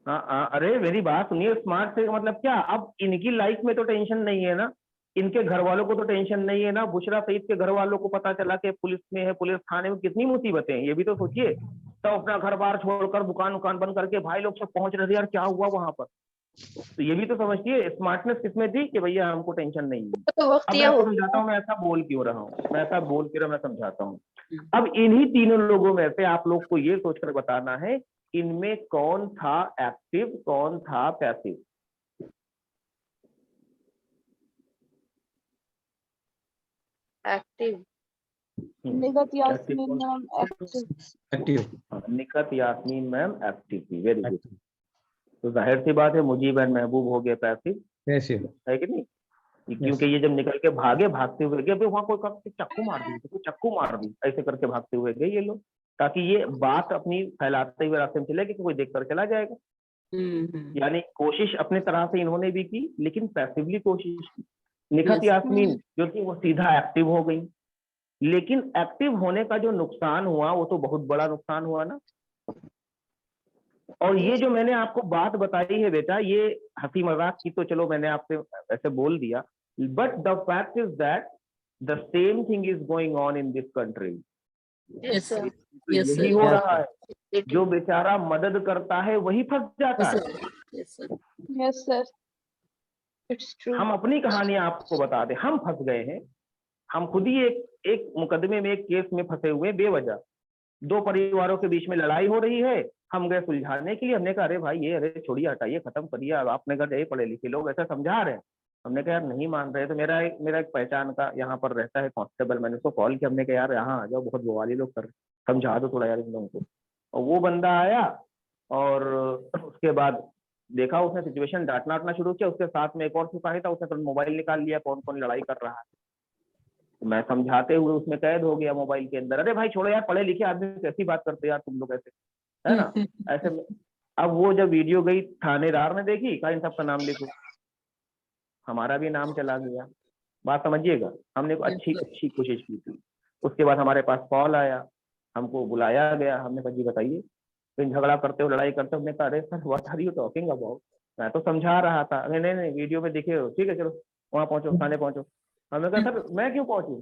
हाँ, अरे मेरी बात सुनिए, स्मार्ट से मतलब क्या? अब इनकी लाइफ में तो टेंशन नहीं है ना, इनके घर वालों को तो टेंशन नहीं है ना। बुशरा सईद के घर वालों को पता चला कि पुलिस में है, पुलिस थाने में, कितनी मुसीबतें हैं, ये भी तो सोचिए। तो अपना घर बार छोड़कर दुकान बंद करके भाई लोग सब पहुंच रहे थे, यार क्या हुआ वहां पर। तो ये भी तो समझिए स्मार्टनेस किसमें थी कि भैया हमको टेंशन नहीं है। तो वक्त अब ये मैं आपको हो समझाता हूँ मैं ऐसा बोल क्यों रहा हूँ, मैं समझाता हूँ। अब इन्हीं तीनों लोगों में से आप लोग को ये सोचकर बताना है, इनमें कौन था एक्टिव, कौन था passive? Active. Nikhat Yasmeen ma'am active थी। Very good. तो जाहिर सी बात है मुजीब एंड महबूब हो गए पैसिव, है कि नहीं? क्योंकि ये जब निकल के भागते हुए गए, वहां कोई चक्कू मार दी, ऐसे करके भागते हुए गए ये लोग, ताकि ये बात अपनी फैलाते हुए रास्ते में चले कि कोई देख कर चला जाएगा। यानी कोशिश अपने तरह से इन्होंने भी की, लेकिन पैसिवली कोशिश की। निखत यास्मीन जो थी वो सीधा एक्टिव हो गई, लेकिन एक्टिव होने का जो नुकसान हुआ वो तो बहुत बड़ा नुकसान हुआ ना। और ये जो मैंने आपको बात बताई है बेटा, ये हंसी मजाक की तो चलो मैंने आपसे ऐसे बोल दिया, but the fact is that the same thing is going on in this country. यही हो रहा है, जो बेचारा मदद करता है वही फंस जाता है। Yes sir, it's true. हम अपनी कहानी आपको बता दें, हम फंस गए हैं। हम खुद ही एक मुकदमे में, एक केस में फंसे हुए बेवजह। दो परिवारों के बीच में लड़ाई हो रही है, हम गए सुलझाने के लिए। हमने कहा अरे भाई ये, अरे छोड़िए हटाइए, खत्म करिए। आपने कहा ये पढ़े लिखे लोग ऐसा समझा रहे हैं। हमने कहा यार नहीं मान रहे। तो मेरा एक पहचान का यहाँ पर रहता है कांस्टेबल, मैंने उसको कॉल किया, हमने कहा यार यहाँ आ जाओ, बहुत बवाली लोग कर, समझा दो थोड़ा यार इन लोगों को। और वो बंदा आया और उसके बाद देखा, उसने सिचुएशन डांटना शुरू किया। उसके साथ में एक और सिपाही था, उसने तो मोबाइल निकाल लिया, कौन कौन लड़ाई कर रहा है। मैं समझाते हुए उसमें कैद हो गया मोबाइल के अंदर। अरे भाई छोड़ो यार, पढ़े लिखे आदमी कैसी बात करते यार तुम लोग ऐसे, है ना? ऐसे में अब वो जब वीडियो गई, थानेदार ने देखी, कहा इन सबका नाम लिखो। हमारा भी नाम चला गया। बात समझिएगा, हमने अच्छी कोशिश की थी। उसके बाद हमारे पास कॉल आया, हमको बुलाया गया। हमने कहा जी बताइए, तो झगड़ा करते हो, लड़ाई करते हो। हमने कहा अरे sir what are you talking about, मैं तो समझा रहा था। नहीं वीडियो में दिखे हो, ठीक है चलो वहां पहुंचो, थाने पहुंचो। हमने कहा सर मैं क्यों पहुंचू?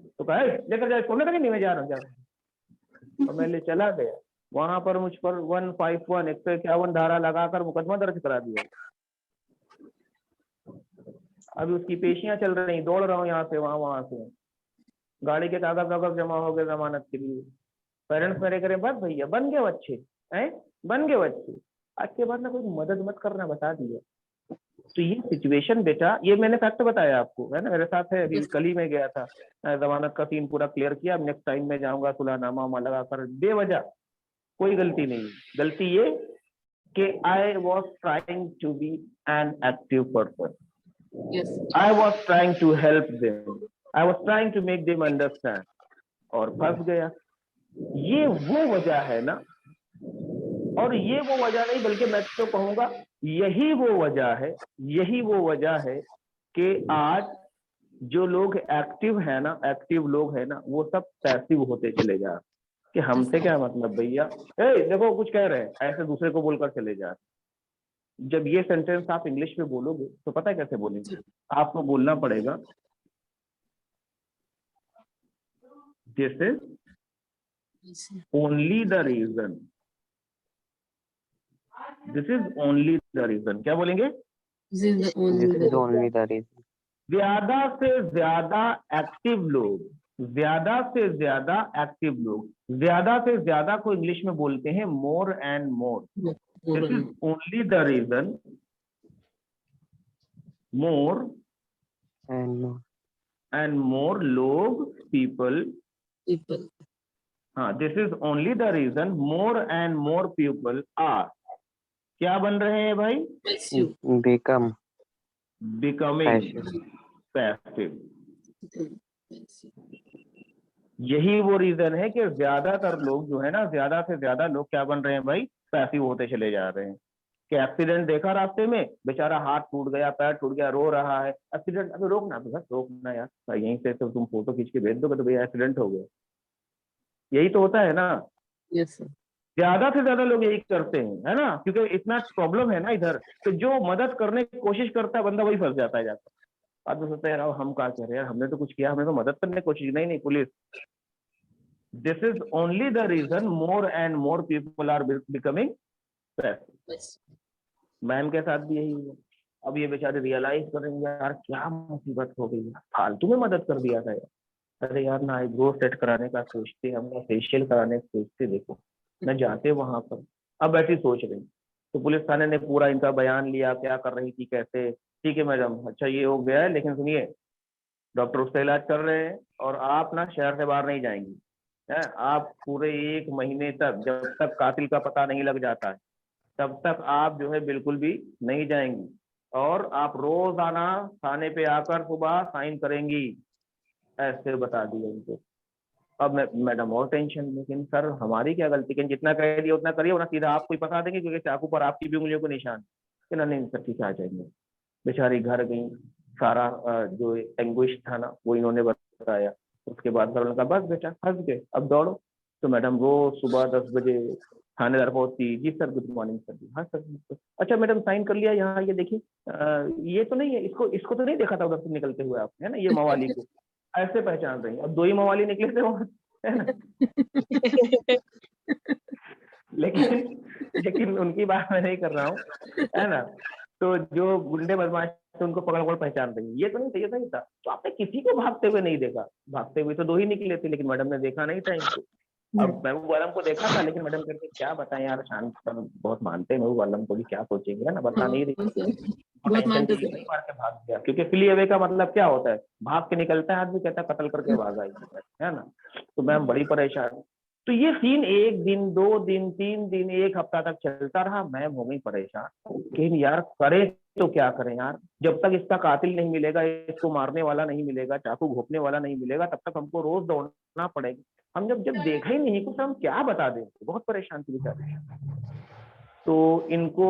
तो कहा लेकर जाए, सोने तक नहीं मैं जा रहा हूँ। और मैं ले चला गया। वहां पर मुझ पर 151 151 धारा लगाकर मुकदमा दर्ज करा दिया। अभी उसकी पेशियां चल रही, दौड़ रहा हूँ यहाँ से वहां से। गाड़ी के कागज वागज जमा हो गए जमानत के लिए। पेरेंट्स मेरे करें बस भैया बन गए बच्चे, हैं बन गए बच्चे, आज के बाद ना कोई मदद मत करना, बता दिया। तो ये सिचुएशन बेटा, ये मैंने फैक्ट बताया आपको, है ना, मेरे साथ है। अभी कल ही मैं गया था, जमानत का सीन पूरा क्लियर किया। नेक्स्ट टाइम में जाऊंगा सुलहनामा लगाकर। बेवजह कोई गलती नहीं, गलती ये कि I was trying to be an active person, I was trying to help them, I was trying to make them understand, और फंस गया। ये वो वजह है ना, और ये वो वजह नहीं बल्कि मैं तो कहूंगा यही वो वजह है कि आज जो लोग एक्टिव है ना, वो सब पैसिव होते चले जा रहे। कि हमसे क्या मतलब भैया, देखो कुछ कह रहे हैं, ऐसे दूसरे को बोलकर चले जा रहे। जब ये सेंटेंस आप इंग्लिश में बोलोगे तो पता है कैसे बोलेंगे? आपको बोलना पड़ेगा this is only the reason, this is only the reason. क्या बोलेंगे? This is only the reason. ज्यादा से ज्यादा एक्टिव लोग ज्यादा से ज्यादा एक्टिव लोग, ज्यादा से ज्यादा को इंग्लिश में बोलते हैं more and more. This is only the reason more and more लोग पीपल, people. हाँ, this is only the reason more and more people are, क्या बन रहे हैं भाई? Passive. become becoming passive. Passive. यही वो रीजन है कि ज्यादातर लोग जो है ना, ज्यादा से ज्यादा लोग क्या बन रहे हैं भाई? पैसिव होते चले जा रहे हैं। कि एक्सीडेंट देखा रास्ते में, बेचारा हाथ टूट गया, पैर टूट गया, रो रहा है, एक्सीडेंट, अबे रोकना, बस रोकना यार, यहीं से तो तुम फोटो खींच के भेज दोगे तो भैया एक्सीडेंट हो गया। यही तो होता है ना, Yes, sir. ज्यादा से ज्यादा लोग यही करते हैं, है ना, क्योंकि इतना प्रॉब्लम है ना इधर, तो जो मदद करने की कोशिश करता है बंदा वही फंस जाता है जाकर। अब तो सोचता है यार हम क्या कह रहे हैं यार, हमने तो कुछ किया, हमने तो मदद करने की कोशिश, नहीं police. This is only the reason more and more people are becoming passive. Passive. Ma'am के साथ भी यही हुआ। अब ये बेचारे रियलाइज करेंगे यार क्या मुसीबत हो गई, फालतू में मदद कर दिया था यार। अरे यार ना आईब्रो सेट कराने का सोचते, हम फेशियल कराने का सोचते, देखो न जाते वहां पर। अब बैठी सोच रही, तो पुलिस थाने ने पूरा इनका बयान लिया, क्या कर रही थी, कैसे। ठीक है मैडम, अच्छा ये हो गया है, लेकिन सुनिए डॉक्टर उसका इलाज कर रहे हैं और आप ना शहर से बाहर नहीं जाएंगी, है आप पूरे 1 महीने तक, जब तक कातिल का पता नहीं लग जाता है तब तक आप जो है बिल्कुल भी नहीं जाएंगी, और आप रोजाना थाने पे आकर सुबह साइन करेंगी, ऐसे बता दिया उनको। अब मैडम और टेंशन, लेकिन सर हमारी क्या गलती, कि जितना कह दिया उतना करिए, वरना सीधा आपको ही फंसा देंगे, क्योंकि चाकू पर आपकी भी उंगलियों को निशान। कि नहीं सर ठीक है आ जाएंगे। बेचारी घर गई, सारा जो एंग्विश था ना वो इन्होंने बताया। उसके बाद घर उन्होंने कहा बस बेटा फंस गए, अब दौड़ो। तो मैडम रोज सुबह 10 बजे थानेदार पहुंचती, जी सर गुड मॉर्निंग सर, हाँ सर, अच्छा मैडम साइन कर लिया, यहाँ ये देखिए ये तो नहीं है, इसको तो नहीं देखा था उधर से निकलते हुए आपने, है ना, ये मवाली को ऐसे पहचान रही। अब 2 ही मवाली निकले थे वहां, है ना। लेकिन उनकी बात मैं नहीं कर रहा हूँ, है ना। तो जो गुंडे बदमाश थे उनको पकड़ पहचान रही, ये तो नहीं चाहिए था, ये था। तो आपने किसी को भागते हुए नहीं देखा, भागते हुए तो 2 ही निकले थे, लेकिन मैडम ने देखा नहीं था इनको। अब महबूब आलम को देखा था, लेकिन मैडम कहते क्या बताएं यार, शांत सर बहुत मानते हैं महबूब आलम को भी, क्या सोचेंगे, है ना, बता नहीं रही, बहुत मानते थे। मार के भाग गया। क्योंकि फ्ली अवे का मतलब क्या होता है, भाग के निकलता है आदमी, कहता है कत्ल करके भागा, है ना। तो मैम बड़ी परेशान। तो ये सीन 1 दिन 2 दिन 3 दिन 1 हफ्ता तक चलता रहा। मैम हो गई परेशान कि यार करें तो क्या करें यार, जब तक इसका कातिल नहीं मिलेगा, इसको मारने वाला नहीं मिलेगा, चाकू घोंपने वाला नहीं मिलेगा, तब तक हमको रोज दौड़ना पड़ेगा। हम जब देखा ही नहीं कुछ, हम क्या बता दें। बहुत परेशान थी बेचारे। तो इनको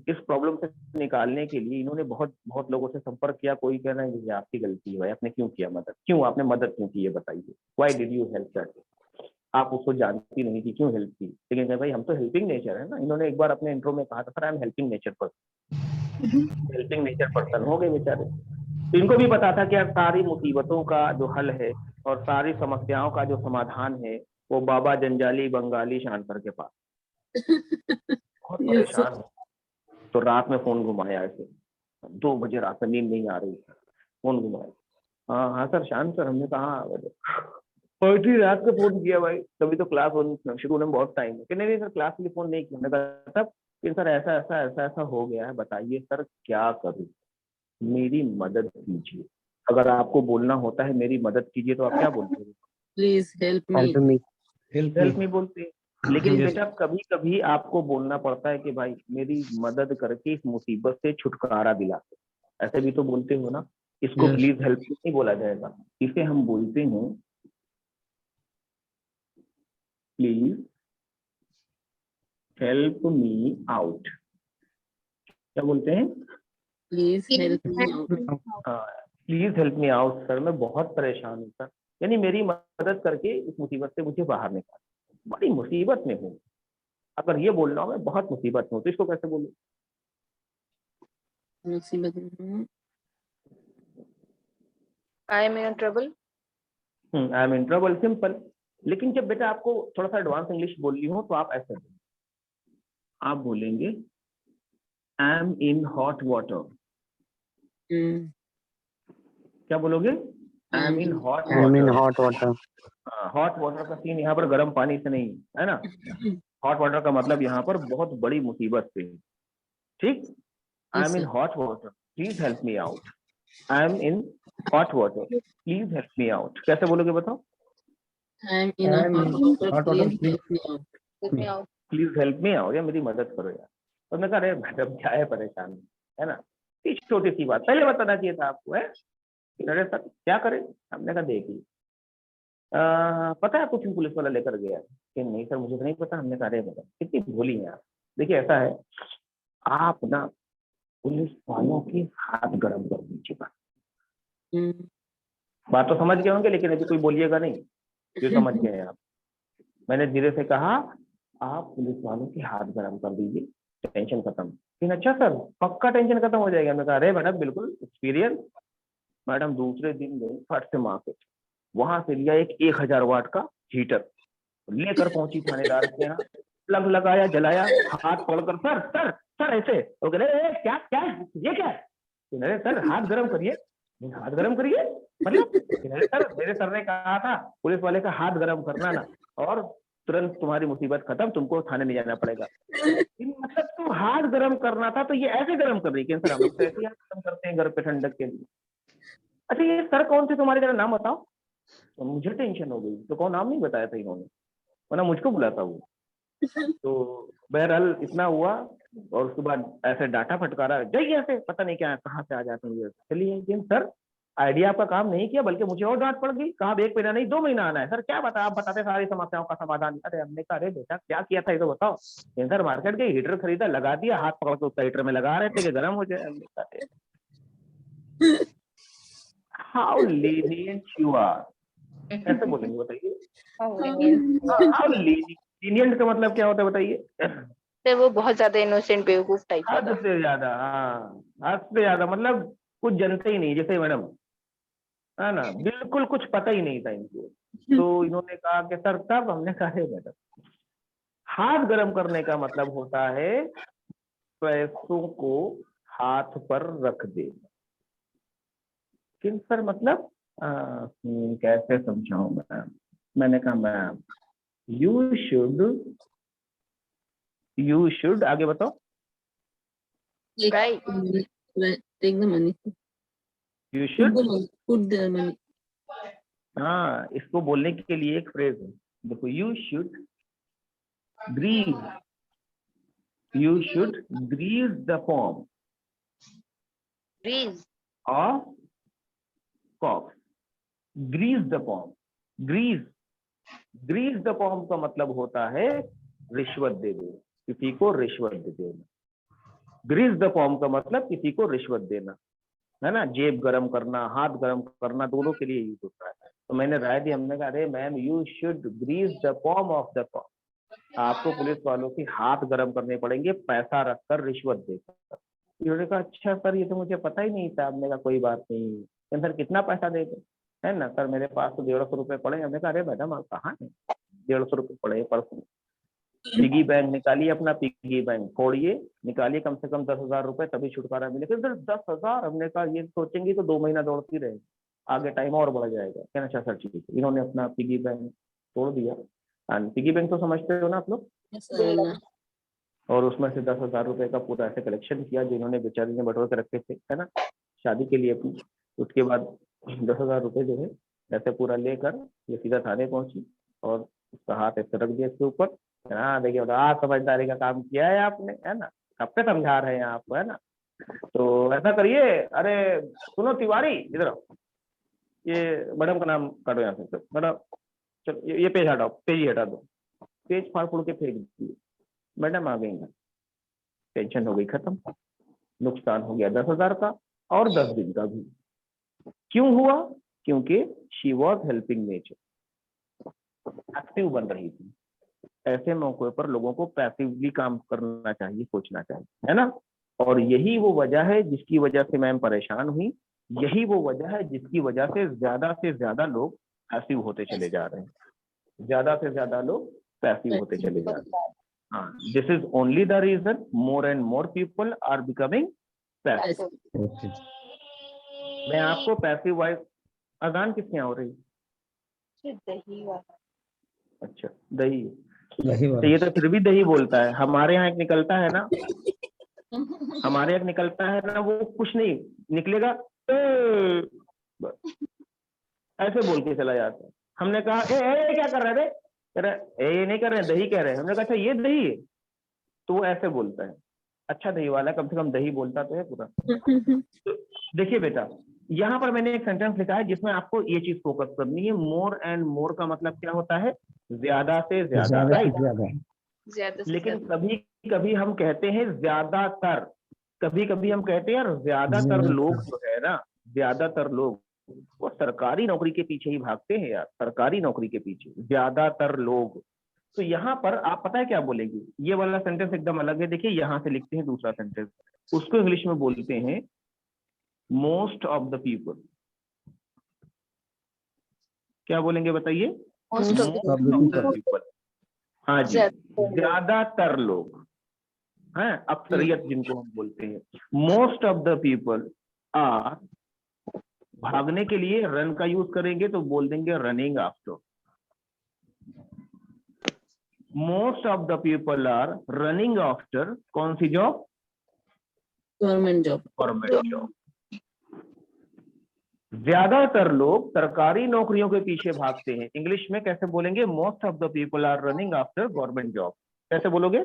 इस प्रॉब्लम से निकालने के लिए इन्होंने बहुत लोगों से संपर्क किया। कोई कह रहा है ये आपकी गलती है, आपने क्यों किया मदद, क्यों आपने मदद क्यों की, ये बताइए, why did you help that, आप उसको जानती नहीं थी, क्यों हेल्प की। लेकिन भाई हम तो हेल्पिंग नेचर है ना। इन्होंने एक बार अपने इंट्रो में कहा था sir I am helping nature person, helping nature person हो गए बेचारे। तो इनको भी पता था कि यार सारी मुसीबतों का जो हल है और सारी समस्याओं का जो समाधान है वो बाबा जंजाली बंगाली शांतर के पास। बहुत परेशान। तो रात में फोन घुमाया ऐसे, 2 बजे रात में नींद नहीं आ रही, फोन घुमाया, हाँ सर शांत सर, हमने कहा पोइट्री रात को फोन किया भाई, तभी तो क्लास शुरू होने में बहुत टाइम है। कि नहीं सर क्लास के लिए फोन नहीं किया। हमने कहा तब कि सर ऐसा हो गया है, बताइए सर क्या करूं, मेरी मदद कीजिए। अगर आपको बोलना होता है मेरी मदद कीजिए तो आप क्या बोलते हैं? Please help me, help me बोलते हैं। लेकिन बेटा कभी कभी आपको बोलना पड़ता है कि भाई मेरी मदद करके इस मुसीबत से छुटकारा दिला, ऐसे भी तो बोलते हो ना। इसको प्लीज हेल्प नहीं बोला जाएगा, इसे हम बोलते हैं प्लीज हेल्प मी आउट। क्या बोलते हैं? Please help me out. Please help me out sir, मैं बहुत परेशान हूँ सर, यानी मेरी मदद करके इस मुसीबत से मुझे बाहर निकाल, बड़ी मुसीबत में हूँ। अगर ये बोल रहा हूँ मैं बहुत मुसीबत में हूँ, तो इसको कैसे बोलूं? मुसीबत में, I am in trouble. I am in trouble, simple. लेकिन जब बेटा आपको थोड़ा सा एडवांस इंग्लिश बोलनी हो तो आप ऐसे बोलें, आप बोलेंगे I M in hot water. क्या बोलोगे? I mean hot I mean water. hot water. Hot water का सीन यहाँ पर गर्म पानी से नहीं है ना। हॉट वाटर का मतलब यहाँ पर बहुत बड़ी मुसीबत से, ठीक। I am in hot water, please help me out. I am in hot water, please help me out. कैसे बोलोगे बताओ? I'm in a hot water, please help me out. Help me out. Please help me out, या मेरी मदद करो यार। तो मैं कहा अरे मैडम क्या है परेशान, है ना। इस छोटी सी बात पहले बताना चाहिए था आपको, है। अरे सर क्या करें? हमने कहा देखिए पता है कुछ पुलिस वाला लेकर गया कि नहीं सर मुझे तो नहीं पता। हमने कहा अरे मैडम कितनी भोली है आप। देखिए ऐसा है, आप ना पुलिस वालों के हाथ गर्म कर दीजिएगा। बात तो समझ गए होंगे, लेकिन अभी कोई बोलिएगा नहीं, जो समझ गए आप। मैंने धीरे से कहा आप पुलिस वालों के हाथ गर्म कर दीजिए, टेंशन खत्म। लेकिन अच्छा सर पक्का टेंशन खत्म हो जाएगा। मैं कहा अरे मैडम बिल्कुल एक्सपीरियंस। मैडम दूसरे दिन गई फट से मार्केट, वहां से लिया एक 1000 वाट का हीटर, लेकर पहुंची थानेदार के यहाँ, प्लग लगाया, जलाया, हाथ पकड़कर सर सर सर ऐसे वो कह रहे क्या क्या ये क्या है? अरे सर हाथ गर्म करिए। हाथ गर्म करिए मतलब? सर मेरे सर ने कहा था पुलिस वाले का हाथ गर्म करना ना, और तुरंत तुम्हारी मुसीबत खत्म, तुमको थाने नहीं जाना पड़ेगा। मतलब तुम हाथ गर्म करना था तो ये ऐसे गर्म कर रही है? सर हम लोग तो ऐसे ही हाथ गर्म करते हैं घर पे ठंडक के लिए। अच्छा ये सर कौन थे तुम्हारे, जरा नाम बताओ। तो मुझे टेंशन हो गई, तो कौन नाम नहीं बताया था इन्होंने, वरना मुझको बुलाता वो। तो बहरहाल इतना हुआ, और उसके बाद ऐसे डांटा फटकारा, जाइए ऐसे, पता नहीं क्या कहाँ से आ जाते हैं। चलिए लेकिन सर आइडिया आपका काम नहीं किया, बल्कि मुझे और डांट पड़ गई। कहा एक महीना नहीं 2 महीना आना है। सर क्या बता, आप बताते सारी समस्याओं का समाधान। अरे हमने कहा अरे बेटा क्या किया था ये तो बताओ। सर मार्केट गए, हीटर खरीदा, लगा दिया, हाथ पकड़ के उसका हीटर में लगा रहे थे कि गर्म हो जाए। हमने कहा हाउ lenient you are, ऐसे बोलेंगे बताइए। हाउ lenient का मतलब क्या होता है बताइए? तो वो बहुत ज्यादा इनोसेंट बेवकूफ टाइप का हद था। से ज्यादा, हाँ हद से ज्यादा, मतलब कुछ जानते ही नहीं, जैसे मैडम है ना, बिल्कुल कुछ पता ही नहीं था इनको। तो इन्होंने कहा कि सर तब हमने कहा है मैडम हाथ गर्म करने का मतलब होता है पैसों को हाथ पर रख देना। लेकिन सर मतलब कैसे समझाऊं मैम? मैंने कहा मैम यू शुड आगे बताओ। Right. Take the money. You Put should, the money. Put the money. हाँ इसको बोलने के लिए एक फ्रेज है, देखो you should grease the form Grease. Of cops. Grease the form, grease the form का मतलब होता है रिश्वत दे दो, किसी को रिश्वत दे देना। ग्रीज द फॉर्म का मतलब किसी को रिश्वत देना, है ना। जेब गरम करना, हाथ गरम करना, दोनों के लिए यूज होता है। तो मैंने राय दी, हमने कहा अरे ma'am you should grease the form of the form. आपको पुलिस वालों के हाथ गरम करने पड़ेंगे पैसा रखकर, रिश्वत देकर। इन्होंने कहा अच्छा सर ये तो मुझे पता ही नहीं था। हमने कहा कोई बात नहीं, सर कितना पैसा देंगे, है ना। सर मेरे पास तो 150 रुपए पड़े। हमने कहा अरे मैडम आप कहाँ है, 150 रुपए पड़े परसों। पिगी बैंक निकालिए, अपना पिगी बैंक फोड़िए, निकालिए कम से कम 10,000 रुपए, तभी छुटकारा मिलेगा। सर 10,000? हमने कहा ये सोचेंगे तो 2 महीना दौड़ती रहेगी, आगे टाइम और बढ़ जाएगा। कहना अच्छा सर ठीक है। इन्होंने अपना पिगी बैंक तोड़ दिया। पिगी बैंक तो समझते हो ना आप लोग? Yes, sir. और उसमें से 10,000 रुपए का पूरा ऐसे कलेक्शन किया जो इन्होंने बेचारी ने बटोर के रखे थे, है ना, शादी के लिए अपनी। उसके बाद 10,000 रुपए जो है ऐसे पूरा लेकर ये सीधा थाने पहुंची, और उसका हाथ ऐसे रख दिया इसके ऊपर। हाँ देखिए आज समझदारी का काम किया है आपने, है ना, कब पे समझा रहे हैं आपको, है ना। तो ऐसा करिए, अरे सुनो तिवारी इधर आओ, ये मैडम का नाम काटो यहाँ से। मैडम चलो ये पेज हटाओ, पेज ही हटा दो। पेज फाड़ फूड़ के फेंक दीजिए। मैडम आ गई ना, टेंशन हो गई खत्म। नुकसान हो गया 10,000 का और 10 दिन का भी। क्यों हुआ? क्योंकि she was helping nature, active बन रही थी। ऐसे मौके पर लोगों को पैसिवली काम करना चाहिए, सोचना चाहिए, है ना। और यही वो वजह है जिसकी वजह से मैम परेशान हुई। यही वो वजह है जिसकी वजह से ज्यादा लोग पैसिव होते चले जा रहे हैं। ज्यादा से ज्यादा लोग पैसिव होते चले जा रहे हैं। हाँ, this is only the reason more and more people are becoming passive. मैं आपको पैसिव वाइज अजान किसके यहाँ हो रही? दही वाला। अच्छा, दही। दही तो ये तो फिर भी दही बोलता है। हमारे यहाँ एक निकलता है ना, हमारे यहाँ निकलता है ना, वो कुछ नहीं निकलेगा, ऐसे बोल के चला जाता है। हमने कहा ए क्या कर रहे थे, कह रहे ये नहीं कर रहे, दही कह रहे हैं। हमने कहा अच्छा ये दही है, तो वो ऐसे बोलता है। अच्छा दही वाला, कम से कम दही बोलता तो है पूरा। तो देखिए बेटा, यहाँ पर मैंने एक सेंटेंस लिखा है जिसमें आपको ये चीज फोकस करनी है। मोर एंड मोर का मतलब क्या होता है? ज्यादा से ज्यादा, राइट? ज्यादा से लेकिन ज्यादा। कभी कभी हम कहते हैं ज्यादातर, कभी कभी हम कहते हैं यार ज्यादातर लोग जो है ना, ज्यादातर लोग वो सरकारी नौकरी के पीछे ही भागते हैं यार, सरकारी नौकरी के पीछे ज्यादातर लोग। तो यहाँ पर आप पता है क्या बोलेंगे? ये वाला सेंटेंस एकदम अलग है। देखिए यहाँ से लिखते हैं दूसरा सेंटेंस, उसको इंग्लिश में बोलते हैं मोस्ट ऑफ द पीपल। क्या बोलेंगे बताइए? Most of most of the people. हाँ जी, ज्यादातर लोग हैं, अक्सरियत जिनको हम बोलते हैं। Most of the people are, भागने के लिए रन का यूज करेंगे तो बोल देंगे running after. Most of the people are running after कौन सी job? Government job. Government job. ज्यादातर लोग सरकारी नौकरियों के पीछे भागते हैं। इंग्लिश में कैसे बोलेंगे? Most of the people are running after government job. कैसे बोलोगे?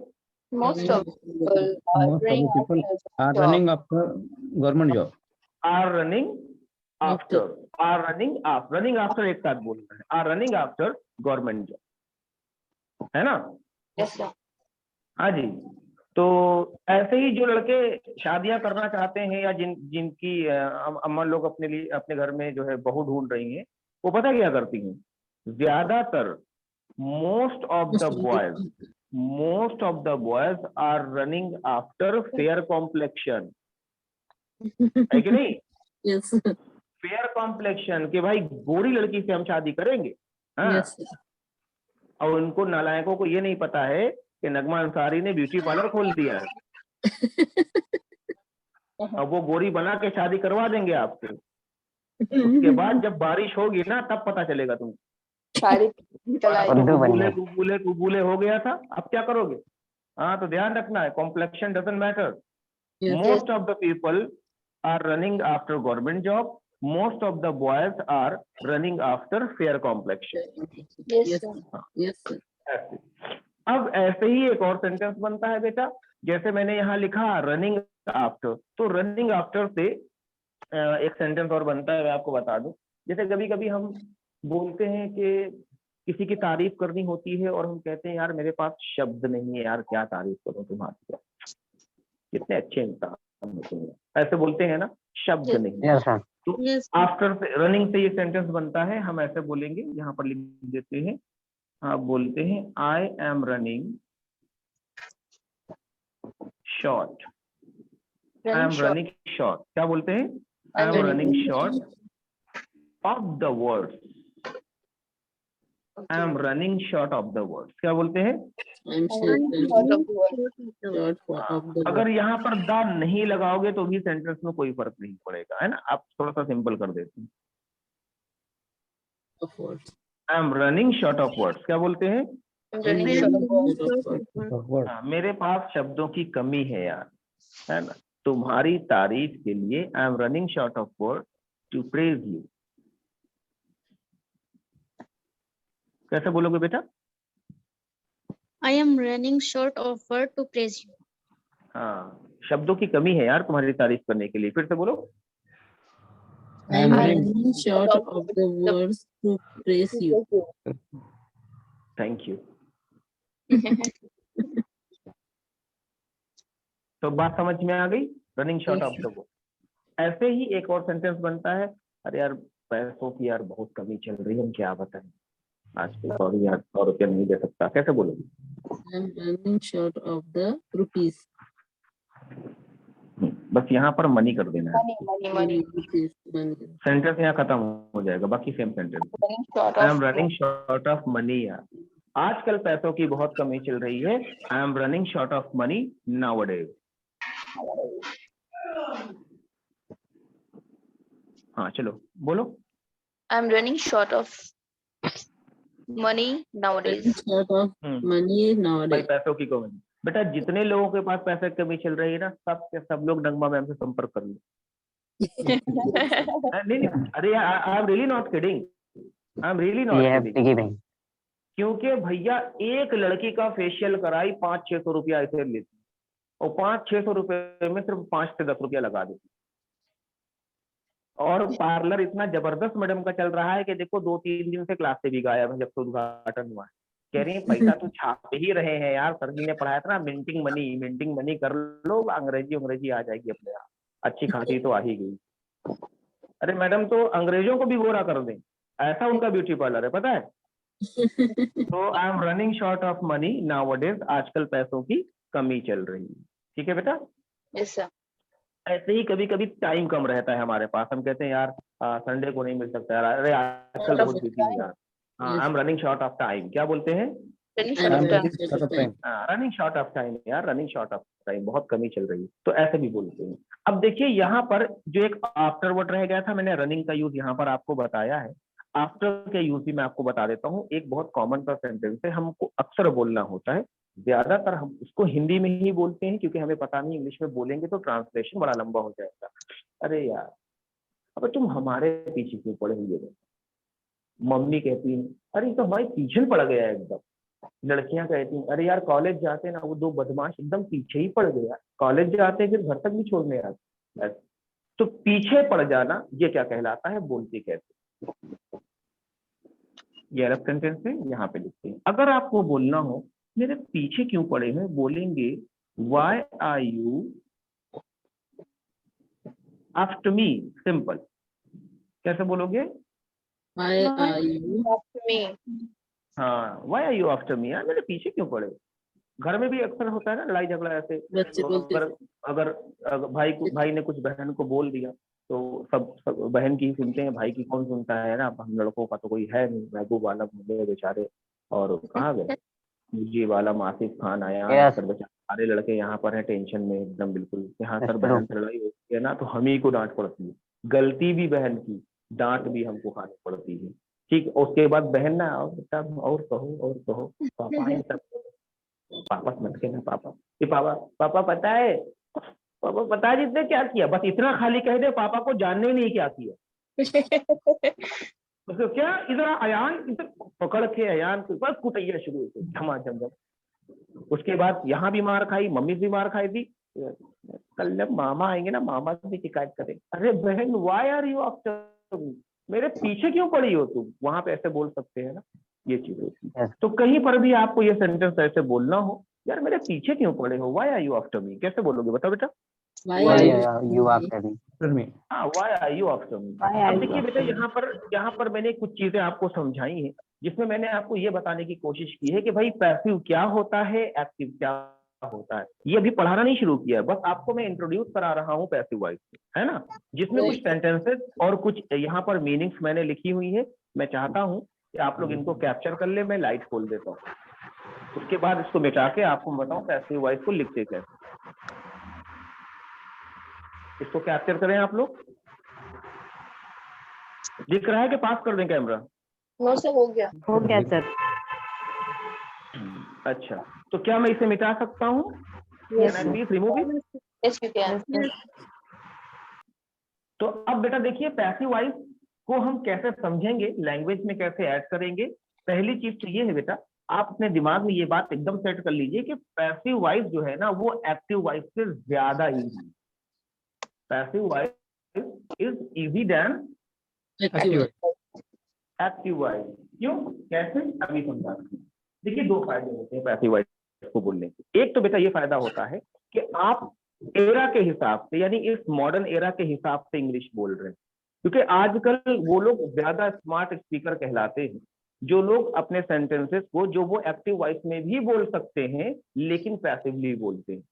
Most of people are running after government job. Are running after, are running after, running after एक साथ बोलना है, are running after government job, है ना? Yes sir. हाँ जी। तो ऐसे ही जो लड़के शादियां करना चाहते हैं या जिनकी अम्मा लोग अपने लिए अपने घर में जो है बहू ढूंढ रही हैं, वो पता क्या करती हैं? ज्यादातर most of the boys are running after fair complexion, है कि नहीं? यस फेयर कॉम्प्लेक्शन, कि भाई गोरी लड़की से हम शादी करेंगे। हाँ? यस और उनको नालायकों को ये नहीं पता है कि नगमा अंसारी ने ब्यूटी पार्लर खोल दिया है। अब वो गोरी बना के शादी करवा देंगे आपसे। उसके बाद जब बारिश होगी ना, तब पता चलेगा तुम। कुबूले हो गया था, अब क्या करोगे? हाँ, तो ध्यान रखना है, complexion doesn't matter. Most of the people are running after government job, most of the boys are running after fair complexion. Yes sir. अब ऐसे ही एक और सेंटेंस बनता है बेटा, जैसे मैंने यहाँ लिखा रनिंग आफ्टर, तो रनिंग आफ्टर से एक सेंटेंस और बनता है, मैं आपको बता दूं। जैसे कभी कभी हम बोलते हैं कि किसी की तारीफ करनी होती है और हम कहते हैं यार मेरे पास शब्द नहीं है यार, क्या तारीफ करूं तुम्हारी, कितने अच्छे इंसान होते हैं, ऐसे बोलते हैं ना, शब्द नहीं। तो आफ्टर से, रनिंग से ये सेंटेंस बनता है, हम ऐसे बोलेंगे, यहाँ पर लिख देते हैं। आप बोलते हैं आई am running short, I am running short. क्या बोलते हैं? आई am running short of the words, I am running short of the words. क्या बोलते हैं? अगर यहाँ पर द नहीं लगाओगे तो भी सेंटेंस में कोई फर्क नहीं पड़ेगा, है ना? आप थोड़ा सा सिंपल कर देते हैं। आई am running short of words. क्या बोलते हैं? मेरे पास शब्दों की कमी है यार, है ना? तुम्हारी तारीफ के लिए I am running short of word to praise you. कैसे बोलोगे बेटा? I am running short of word to praise you. हाँ, शब्दों की कमी है यार तुम्हारी तारीफ करने के लिए। फिर से बोलो। I am running short of the words to praise you. Thank you. तो बात समझ में आ गई? Running short of the word. ऐसे ही एक और सेंटेंस बनता है, अरे यार पैसों की यार बहुत कमी चल रही है, हम क्या बताएं, आजकल 100 रुपया नहीं दे सकता। कैसे बोलोगे? I am running short of the rupees. बस यहाँ पर मनी कर देना है, Rupees, money. सेंटेंस यहाँ खत्म हो जाएगा, बाकी same sentence. I am running short of money यार, आजकल पैसों की बहुत कमी चल रही है। आई am running short of money nowadays. हाँ चलो बोलो। I'm running short of money nowadays. Short of money भाई nowadays. पैसों की कमी। बेटा जितने लोगों के पास पैसे की कमी चल रही है ना, सब के सब लोग नगमा मैम से संपर्क कर लो। नहीं, अरे I am really not kidding, I am really not kidding. क्योंकि भैया एक लड़की का फेशियल कराई 500-600 रुपया ऐसे लेती, और 500-600 रुपए में सिर्फ 5 से 10 रुपया लगा देती। और पार्लर इतना जबरदस्त मैडम का चल रहा है कि देखो 2-3 दिन से क्लास से भी गायब है जब से उद्घाटन हुआ है। कह रही है पैसा तो छाप ही रहे हैं यार, सर जी ने पढ़ाया था ना, मिंटिंग मनी कर लो, अंग्रेजी आ जाएगी अपने आप, अच्छी खासी तो आ ही गई। अरे मैडम तो अंग्रेजों को भी गोरा कर दें, ऐसा उनका ब्यूटी पार्लर है, पता है। तो आई am running short of money nowadays, आजकल पैसों की कमी चल रही है। ठीक है बेटा। Yes sir. ऐसे ही कभी कभी टाइम कम रहता है हमारे पास, हम कहते हैं यार संडे को नहीं मिल सकता यार, अरे आजकल बहुत बिजी है यार। हाँ, आई am running short of time, क्या बोलते हैं? Running short of time. Running short of time यार, रनिंग शॉर्ट ऑफ टाइम, बहुत कमी चल रही है, तो ऐसे भी बोलते हैं। अब देखिए यहाँ पर जो एक आफ्टर वर्ड रह गया था, मैंने रनिंग का यूज यहाँ पर आपको बताया है। आफ्टर के यूज भी मैं आपको बता देता हूँ। एक बहुत कॉमन सा सेंटेंस है, हमको अक्सर बोलना होता है, ज्यादातर हम उसको हिंदी में ही बोलते हैं क्योंकि हमें पता नहीं इंग्लिश में बोलेंगे तो ट्रांसलेशन बड़ा लंबा हो जाएगा। अरे यार अब तुम हमारे पीछे क्यों पड़े हुए हो? मम्मी कहती है अरे तो हमारे पीछे पड़ गया है एकदम। लड़कियां कहती हैं अरे यार कॉलेज जाते ना वो 2 बदमाश एकदम पीछे ही पड़ गया, कॉलेज जाते फिर घर तक भी छोड़ने आते। तो पीछे पड़ जाना ये क्या कहलाता है? बोलते कहते। ये अलग सेंटेंस है, यहाँ पे लिखते हैं। अगर आपको बोलना हो मेरे पीछे क्यों पड़े हैं, बोलेंगे why are you after me. सिंपल, कैसे बोलोगे? Why are you? After me. हाँ, why are you after me, यार मेरे पीछे क्यों पड़े। घर में भी अक्सर होता है ना लड़ाई झगड़ा ऐसे। बच्चे बोलते हैं। अगर भाई ने कुछ बहन को बोल दिया तो सब बहन की ही सुनते हैं, भाई की कौन सुनता है ना। हम लड़कों का तो कोई है नहीं, महबूब वाला बोले बेचारे, और कहाँ गए जी वाला आसिफ खान आया, सर बेचारे सारे लड़के यहाँ पर हैं टेंशन में एकदम बिल्कुल। यहाँ सर बहन से लड़ाई होती है ना तो हम ही को डांट पड़ती है, गलती भी बहन की, डांट भी हमको खानी पड़ती है। ठीक, उसके बाद बहन ना और कहो पापा ये सब पापा मत कहना पापा, ये पापा पता है, पापा पता है जिसने क्या किया, बस इतना खाली कह दे, पापा को जानने ही नहीं क्या किया। तो क्या इधर अयान इधर पकड़ के अयान को बस कुटैया शुरू हो गई झमाझम। उसके बाद यहाँ भी मार खाई, मम्मी से भी मार खाई थी। कल जब मामा आएंगे ना मामा से भी शिकायत करें, अरे बहन why are you after me, मेरे पीछे क्यों पड़ी हो तुम। वहां पे ऐसे बोल सकते हैं ना, ये चीज होती है। तो कहीं पर भी आपको ये सेंटेंस ऐसे बोलना हो, यार मेरे पीछे क्यों पड़े हो, why are you after me, कैसे बोलोगे बताओ बेटा? Why are you after me? हाँ, why are you after me. अब देखिए बेटा यहाँ पर मैंने कुछ चीजें आपको समझाई हैं जिसमें मैंने आपको ये बताने की कोशिश की है कि भाई पैसिव क्या होता है, एक्टिव क्या होता है। ये अभी पढ़ाना नहीं शुरू किया है, बस आपको मैं इंट्रोड्यूस करा रहा हूँ पैसिव वॉइस, है ना, जिसमें कुछ सेंटेंसेस और कुछ यहाँ पर मीनिंग्स मैंने लिखी हुई है। मैं चाहता हूँ कि आप लोग इनको कैप्चर कर ले। मैं लाइट खोल देता हूँ, उसके बाद इसको मिटा के आपको बताऊं पैसिव वॉइस को लिखते कैसे। इसको कैप्चर करें आप लोग। दिख रहा है कि पास कर दें कैमरा? नो सर, हो गया सर। अच्छा, तो क्या मैं इसे मिटा सकता हूँ? Please remove it. Yes you can. तो अब बेटा देखिए पैसिव वॉइस को हम कैसे समझेंगे, लैंग्वेज में कैसे ऐड करेंगे। पहली चीज तो ये है बेटा, आप अपने दिमाग में ये बात एकदम सेट कर लीजिए कि पैसिव वॉइस जो है ना वो एक्टिव वॉइस से ज्यादा easy. Passive voice is easy than active voice. क्यों, कैसे, अभी समझाते हैं। देखिए 2 फायदे होते हैं पैसिव वॉइस को बोलने के। एक तो बेटा ये फायदा होता है कि आप एरा के हिसाब से, यानी इस मॉडर्न एरा के हिसाब से इंग्लिश बोल रहे हैं, क्योंकि आजकल वो लोग ज्यादा स्मार्ट स्पीकर कहलाते हैं जो लोग अपने सेंटेंसेस को जो वो एक्टिव वॉइस में भी बोल सकते हैं लेकिन पैसिवली बोलते हैं।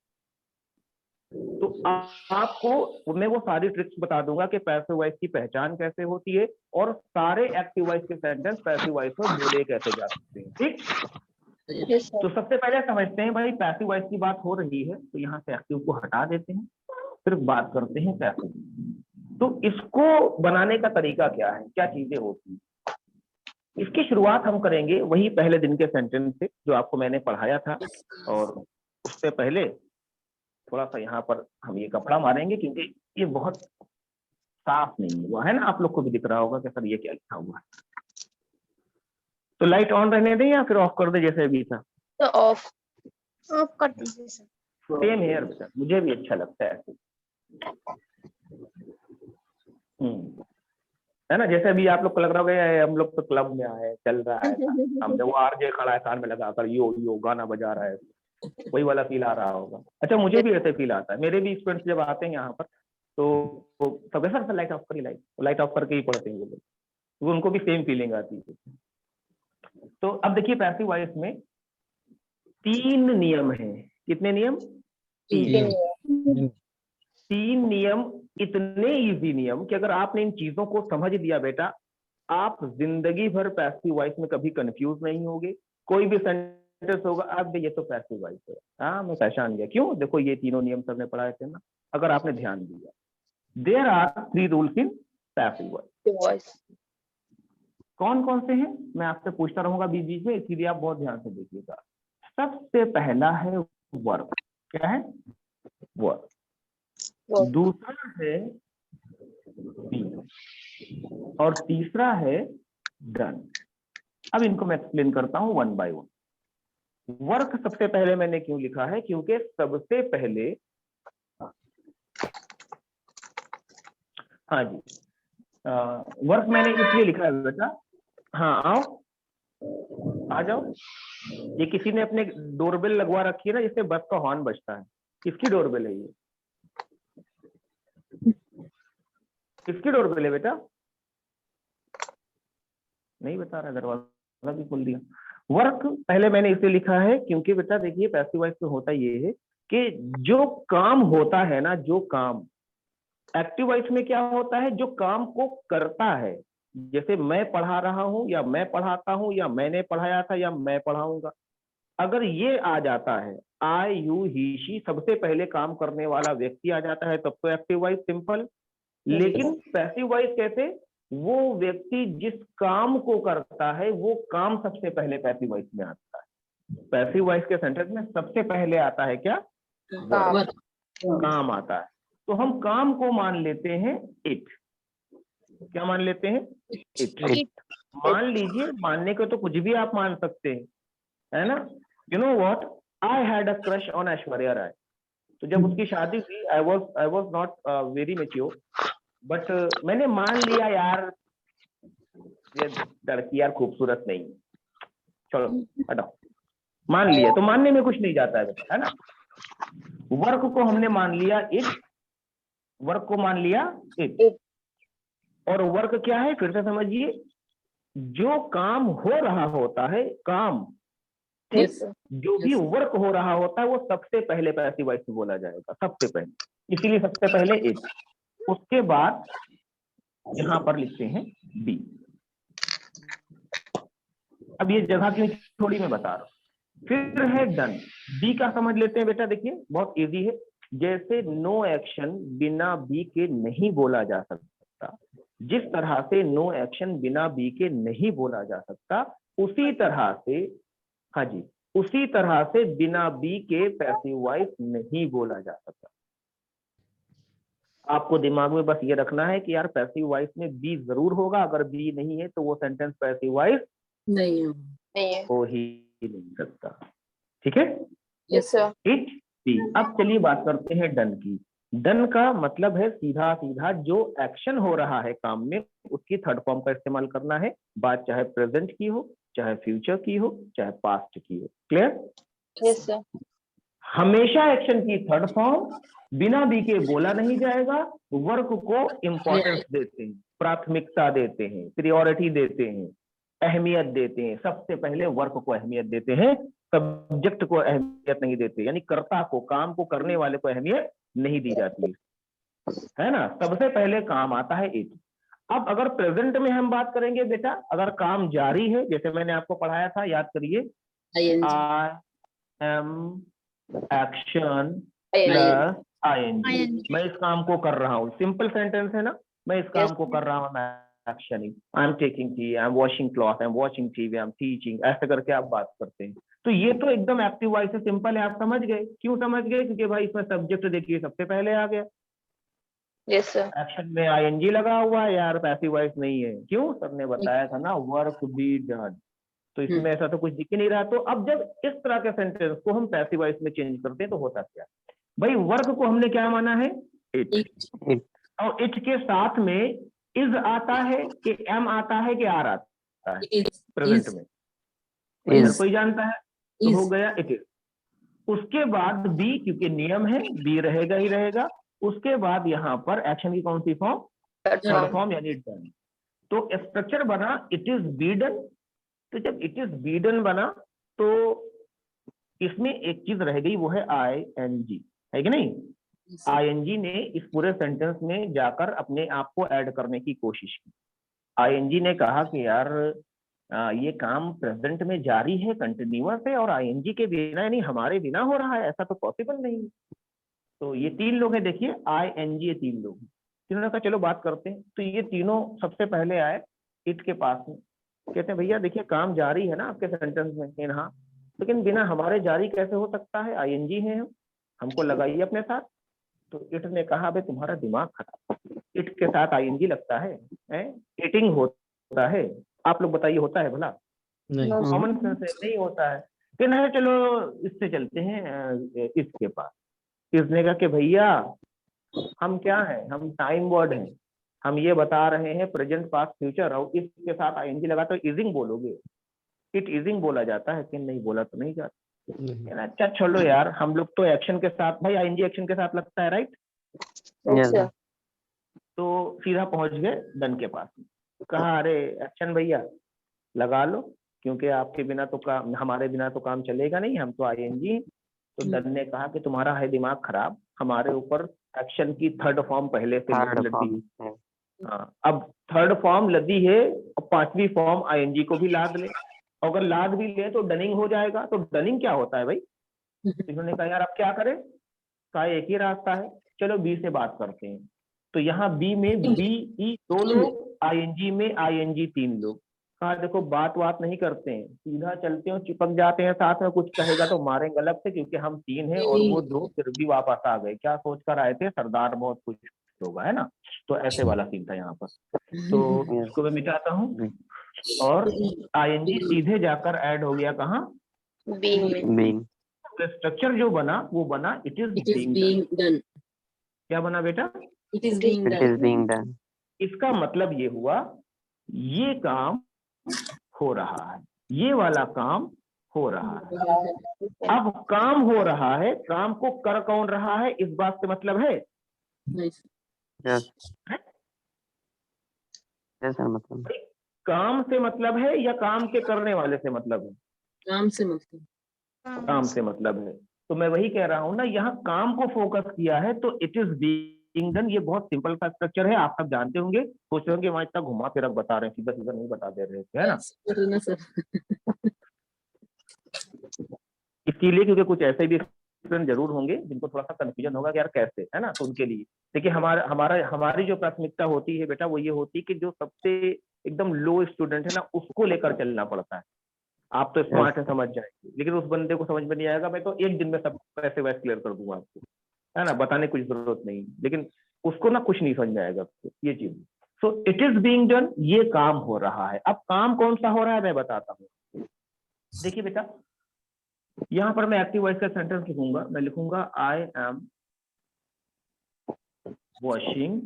तो आपको मैं वो सारी ट्रिक्स बता दूंगा कि पैसिव वॉइस की पहचान कैसे होती है और सारे एक्टिव वॉइस के सेंटेंस पैसिव वॉइस में बोले कैसे जा सकते हैं। ठीक, तो सबसे पहले समझते हैं भाई पैसिव वॉइस की बात हो रही है तो यहाँ से एक्टिव को हटा देते हैं, फिर बात करते हैं पैसिव। तो इसको बनाने का तरीका क्या है, क्या चीजें होती हैं? इसकी शुरुआत हम करेंगे वही पहले दिन के सेंटेंस से जो आपको मैंने पढ़ाया था, और उससे पहले थोड़ा सा यहाँ पर हम ये कपड़ा मारेंगे क्योंकि ये बहुत साफ नहीं हुआ है ना, आप लोग को भी दिख रहा होगा कि सर ये क्या लिखा हुआ है। तो लाइट ऑन रहने दें या फिर ऑफ कर दे जैसे अभी था? तो ऑफ कर दीजिए सर। सेम हेयर सर, मुझे भी अच्छा लगता है ऐसे। है ना, जैसे अभी आप लोग को लग रहा होगा ये हम लोग तो क्लब में आए, चल रहा है, हमने वो आरजे खड़ा है कान में लगाकर यो यो गाना बजा रहा है, वही वाला फील आ रहा होगा। अच्छा मुझे भी ऐसे फील आता है, मेरे भी स्टूडेंट्स जब आते हैं यहाँ पर तो सब सर लाइट ऑफ करिए, लाइट ऑफ करके ही पढ़ते हैं वो लोग, तो उनको भी सेम फीलिंग आती है। तो अब देखिए पैसिव वॉइस में 3 नियम हैं। कितने नियम? 3 नियम, इतने इजी नियम कि अगर आपने इन चीजों को समझ लिया बेटा, आप जिंदगी भर पैसिव वॉइस में कभी कंफ्यूज नहीं होगे। कोई भी सेंटेंस होगा अब ये तो पैसिव वॉइस है, हाँ मैं पहचान गया, क्यों? देखो ये तीनों नियम सर ने पढ़ाए थे ना, अगर आपने ध्यान दिया। There are 3 rules in passive voice. कौन कौन से हैं मैं आपसे पूछता रहूंगा बीच बीच में, इसीलिए आप बहुत ध्यान से देखिएगा। सबसे पहला है वर्क। क्या है? वर्क। दूसरा है बी, और तीसरा है डन। अब इनको मैं एक्सप्लेन करता हूं 1 by 1। वर्क सबसे पहले मैंने क्यों लिखा है? क्योंकि सबसे पहले, हाँ जी, वर्क मैंने इसलिए लिखा है बेटा, हाँ आओ आ जाओ। ये किसी ने अपने डोरबेल लगवा रखी है ना, जिससे बस का हॉर्न बजता है। किसकी डोरबेल है ये? किसकी डोरबेल है बेटा? नहीं बता रहा, दरवाजा भी खोल दिया। वर्क पहले मैंने इसे लिखा है क्योंकि बेटा देखिए पैसिव वॉइस में होता ये है कि जो काम होता है ना, जो काम, एक्टिव वॉइस में क्या होता है? जो काम को करता है। जैसे मैं पढ़ा रहा हूं, या मैं पढ़ाता हूं, या मैंने पढ़ाया था, या मैं पढ़ाऊंगा। अगर ये आ जाता है आई यू ही शी, सबसे पहले काम करने वाला व्यक्ति आ जाता है, तब तो एक्टिव वॉइस सिंपल। लेकिन पैसिव वॉइस कैसे? वो व्यक्ति जिस काम को करता है वो काम सबसे पहले पैसिव वॉइस में आता है। पैसिव वॉइस के सेंटेंस में सबसे पहले आता है क्या? काम आता है। तो हम काम को मान लेते हैं इट। क्या मान लेते हैं? इट। मान लीजिए, मानने को तो कुछ भी आप मान सकते हैं, है ना। You know what, I had a crush on Aishwarya Rai. तो जब उसकी शादी हुई, I was not very mature, but मैंने मान लिया यार ये लड़की यार खूबसूरत नहीं है, चलो हटाओ, मान लिया। तो मानने में कुछ नहीं जाता है ना। वर्क को हमने मान लिया इट, वर्क को मान लिया इट। और वर्क क्या है? फिर से समझिए, जो काम हो रहा होता है, काम, ठीक, जो भी वर्क हो रहा होता है वो सबसे पहले पैसिव वॉइस में बोला जाएगा, सबसे पहले। इसीलिए सबसे पहले इट, उसके बाद यहां पर लिखते हैं बी। अब ये जगह क्यों थोड़ी मैं बता रहा हूं। फिर है डन। बी का समझ लेते हैं बेटा, देखिए बहुत इजी है। जैसे नो एक्शन बिना बी के नहीं बोला जा सकता, जिस तरह से नो एक्शन बिना बी के नहीं बोला जा सकता, उसी तरह से, हाँ जी, उसी तरह से बिना बी के पैसिव वॉइस नहीं बोला जा सकता। आपको दिमाग में बस ये रखना है कि यार पैसिव वॉइस में बी जरूर होगा, अगर बी नहीं है तो वो सेंटेंस पैसिव वॉइस नहीं हो ही नहीं सकता। ठीक है? Yes sir. It be. अब चलिए बात करते हैं डन की। डन का मतलब है सीधा सीधा जो एक्शन हो रहा है काम में, उसकी थर्ड फॉर्म का इस्तेमाल करना है। बात चाहे प्रेजेंट की हो, चाहे फ्यूचर की हो, चाहे पास्ट की हो। क्लियर? Yes sir. हमेशा एक्शन की थर्ड फॉर्म, बिना बी के बोला नहीं जाएगा। वर्क को इंपॉर्टेंस देते हैं, प्राथमिकता देते हैं, प्रायोरिटी देते हैं, अहमियत देते हैं। सबसे पहले वर्क को अहमियत देते हैं, सब्जेक्ट को अहमियत नहीं देते, यानी कर्ता को, काम को करने वाले को अहमियत नहीं दी जाती है ना। सबसे पहले काम आता है इट। अब अगर प्रेजेंट में हम बात करेंगे बेटा, अगर काम जारी है, जैसे मैंने आपको पढ़ाया था, याद करिए, I am action plus ING. मैं इस काम को कर रहा हूं, सिंपल सेंटेंस है ना। मैं इस काम को कर रहा हूँ, मैं actioning, I am taking tea, I am washing cloth, I am watching TV, I am teaching, ऐसे करके आप बात करते हैं। तो ये तो एकदम एक्टिव वॉइस से सिंपल है, आप समझ गए। क्यों समझ गए? क्योंकि भाई इसमें सब्जेक्ट देखिए सबसे पहले आ गया, यस सर। एक्शन में आईएनजी लगा हुआ है यार, पैसिव वॉइस नहीं है। क्यों? सर ने बताया था ना, वर्क बी डन। तो इसमें ऐसा तो कुछ दिख ही नहीं रहा। तो अब जब इस तरह के सेंटेंस को हम पैसिव वॉइस में चेंज करते हैं तो होता क्या? भाई वर्क को हमने क्या माना है? इट। और इट के साथ में इज आता है कि एम आता है कि आर आता है प्रेजेंट में? हर कोई जानता है, तो हो गया इट इज। उसके बाद बी, क्योंकि नियम है बी रहेगा ही रहेगा। उसके बाद यहाँ पर एक्शन की कौन सी फॉर्म? थर्ड फॉर्म, यानी डन। तो स्ट्रक्चर बना इट इज बी डन। तो जब इट इज बी डन बना तो इसमें एक चीज रह गई, वो है आई एन जी, है कि नहीं? आईएनजी ने इस पूरे सेंटेंस में जाकर अपने आप को ऐड करने की कोशिश की। आईएनजी ने कहा कि यार ये काम प्रेजेंट में जारी है, कंटिन्यूअस है, और आईएनजी के बिना यानी हमारे बिना हो रहा है, ऐसा तो पॉसिबल नहीं है। तो ये तीन लोग हैं, देखिए आईएनजी, ये तीन लोग हैं। इन्होंने कहा चलो बात करते हैं। तो ये तीनों सबसे पहले आए इट के पास में, कहते हैं भैया देखिए काम जारी है ना आपके सेंटेंस में? हाँ। लेकिन बिना हमारे जारी कैसे हो सकता है? आईएनजी है हम, हमको लगाइए अपने साथ। तो इट ने कहा भाई तुम्हारा दिमाग खराब, इट के साथ आईएनजी लगता है? इटिंग होता है? आप लोग बताइए, होता है भला? कॉमन सेंस है, नहीं होता है। फिर नहीं, चलो इससे चलते हैं इसके पास। इसने कहा कि भैया हम क्या है, हम टाइम वर्ड हैं, हम ये बता रहे हैं प्रेजेंट पास्ट फ्यूचर, और इसके साथ आईएनजी लगा तो इजिंग बोलोगे? इट इजिंग बोला जाता है कि नहीं बोला तो नहीं जाता। अच्छा चलो यार, हम लोग तो एक्शन के साथ, भाई आईएनजी एक्शन के साथ लगता है, राइट? तो सीधा पहुंच गए डन के पास। कहा अरे एक्शन भैया लगा लो, क्योंकि आपके बिना तो काम, हमारे बिना तो काम चलेगा नहीं, हम तो आईएनजी। तो डन ने कहा कि तुम्हारा है दिमाग खराब, हमारे ऊपर एक्शन की थर्ड फॉर्म पहले से लदी है। हाँ, अब थर्ड फॉर्म लदी है, और पांचवी फॉर्म आईएनजी को भी लाद ले। अगर लाद भी ले तो डनिंग हो जाएगा। तो डनिंग क्या होता है भाई? इन्होंने कहा यार अब क्या करें? कहा एक ही रास्ता है, चलो बी से बात करते हैं। तो यहाँ बी में बी ई दो लोग, आईएनजी में आईएनजी तीन लोग। कहा देखो बात नहीं करते हैं, सीधा चलते हैं, चिपक जाते हैं साथ में, कुछ कहेगा तो मारेंगे अलग से, क्योंकि हम तीन हैं और वो दो फिर भी वापस आ गए। क्या सोच कर आए थे? सरदार बहुत खुश होगा, है ना? तो ऐसे वाला सीन था यहाँ पर। तो इसको मैं मिटाता हूँ, और आईएनजी सीधे जाकर ऐड हो गया कहाँ? बीइंग। स्ट्रक्चर जो बना वो बना इट इज बीइंग डन। क्या बना बेटा? It is being done. इसका मतलब ये हुआ ये काम हो रहा है, ये वाला काम हो रहा है। अब काम हो रहा है, काम को कर कौन रहा है, इस बात से मतलब है? मतलब काम से मतलब है या काम के करने वाले से मतलब है? काम से मतलब, काम से मतलब है। तो मैं वही कह रहा हूं ना, यहाँ काम को फोकस किया है, तो इट इज बीइंग डन। ये बहुत सिंपल सा स्ट्रक्चर है, आप सब जानते होंगे। सोच रहे होंगे वहां इतना घुमा फिर बता रहे हैं, सीधा सीधा नहीं बता दे रहे थे, है ना? इसीलिए क्योंकि कुछ ऐसे भी जरूर होंगे जिनको थोड़ा सा कंफ्यूजन होगा कि यार कैसे, है ना? तो उनके लिए देखिए, हमारी जो प्राथमिकता होती है बेटा, वो ये होती है कि जो सबसे एकदम लो स्टूडेंट है ना, उसको लेकर चलना पड़ता है। आप तो स्मार्ट है, समझ जाएंगे, लेकिन उस बंदे को समझ में नहीं आएगा। मैं तो एक दिन में सब ऐसे वैसे क्लियर कर दूंगा आपको, है ना? बताने की कुछ जरूरत नहीं, लेकिन उसको ना कुछ नहीं समझ में आएगा ये चीज। So it is being done, ये काम हो रहा है। अब काम कौन सा हो रहा है मैं बताता हूँ। देखिए बेटा, यहां पर मैं एक्टिव वॉइस का सेंटेंस लिखूंगा। मैं लिखूंगा आई एम वॉशिंग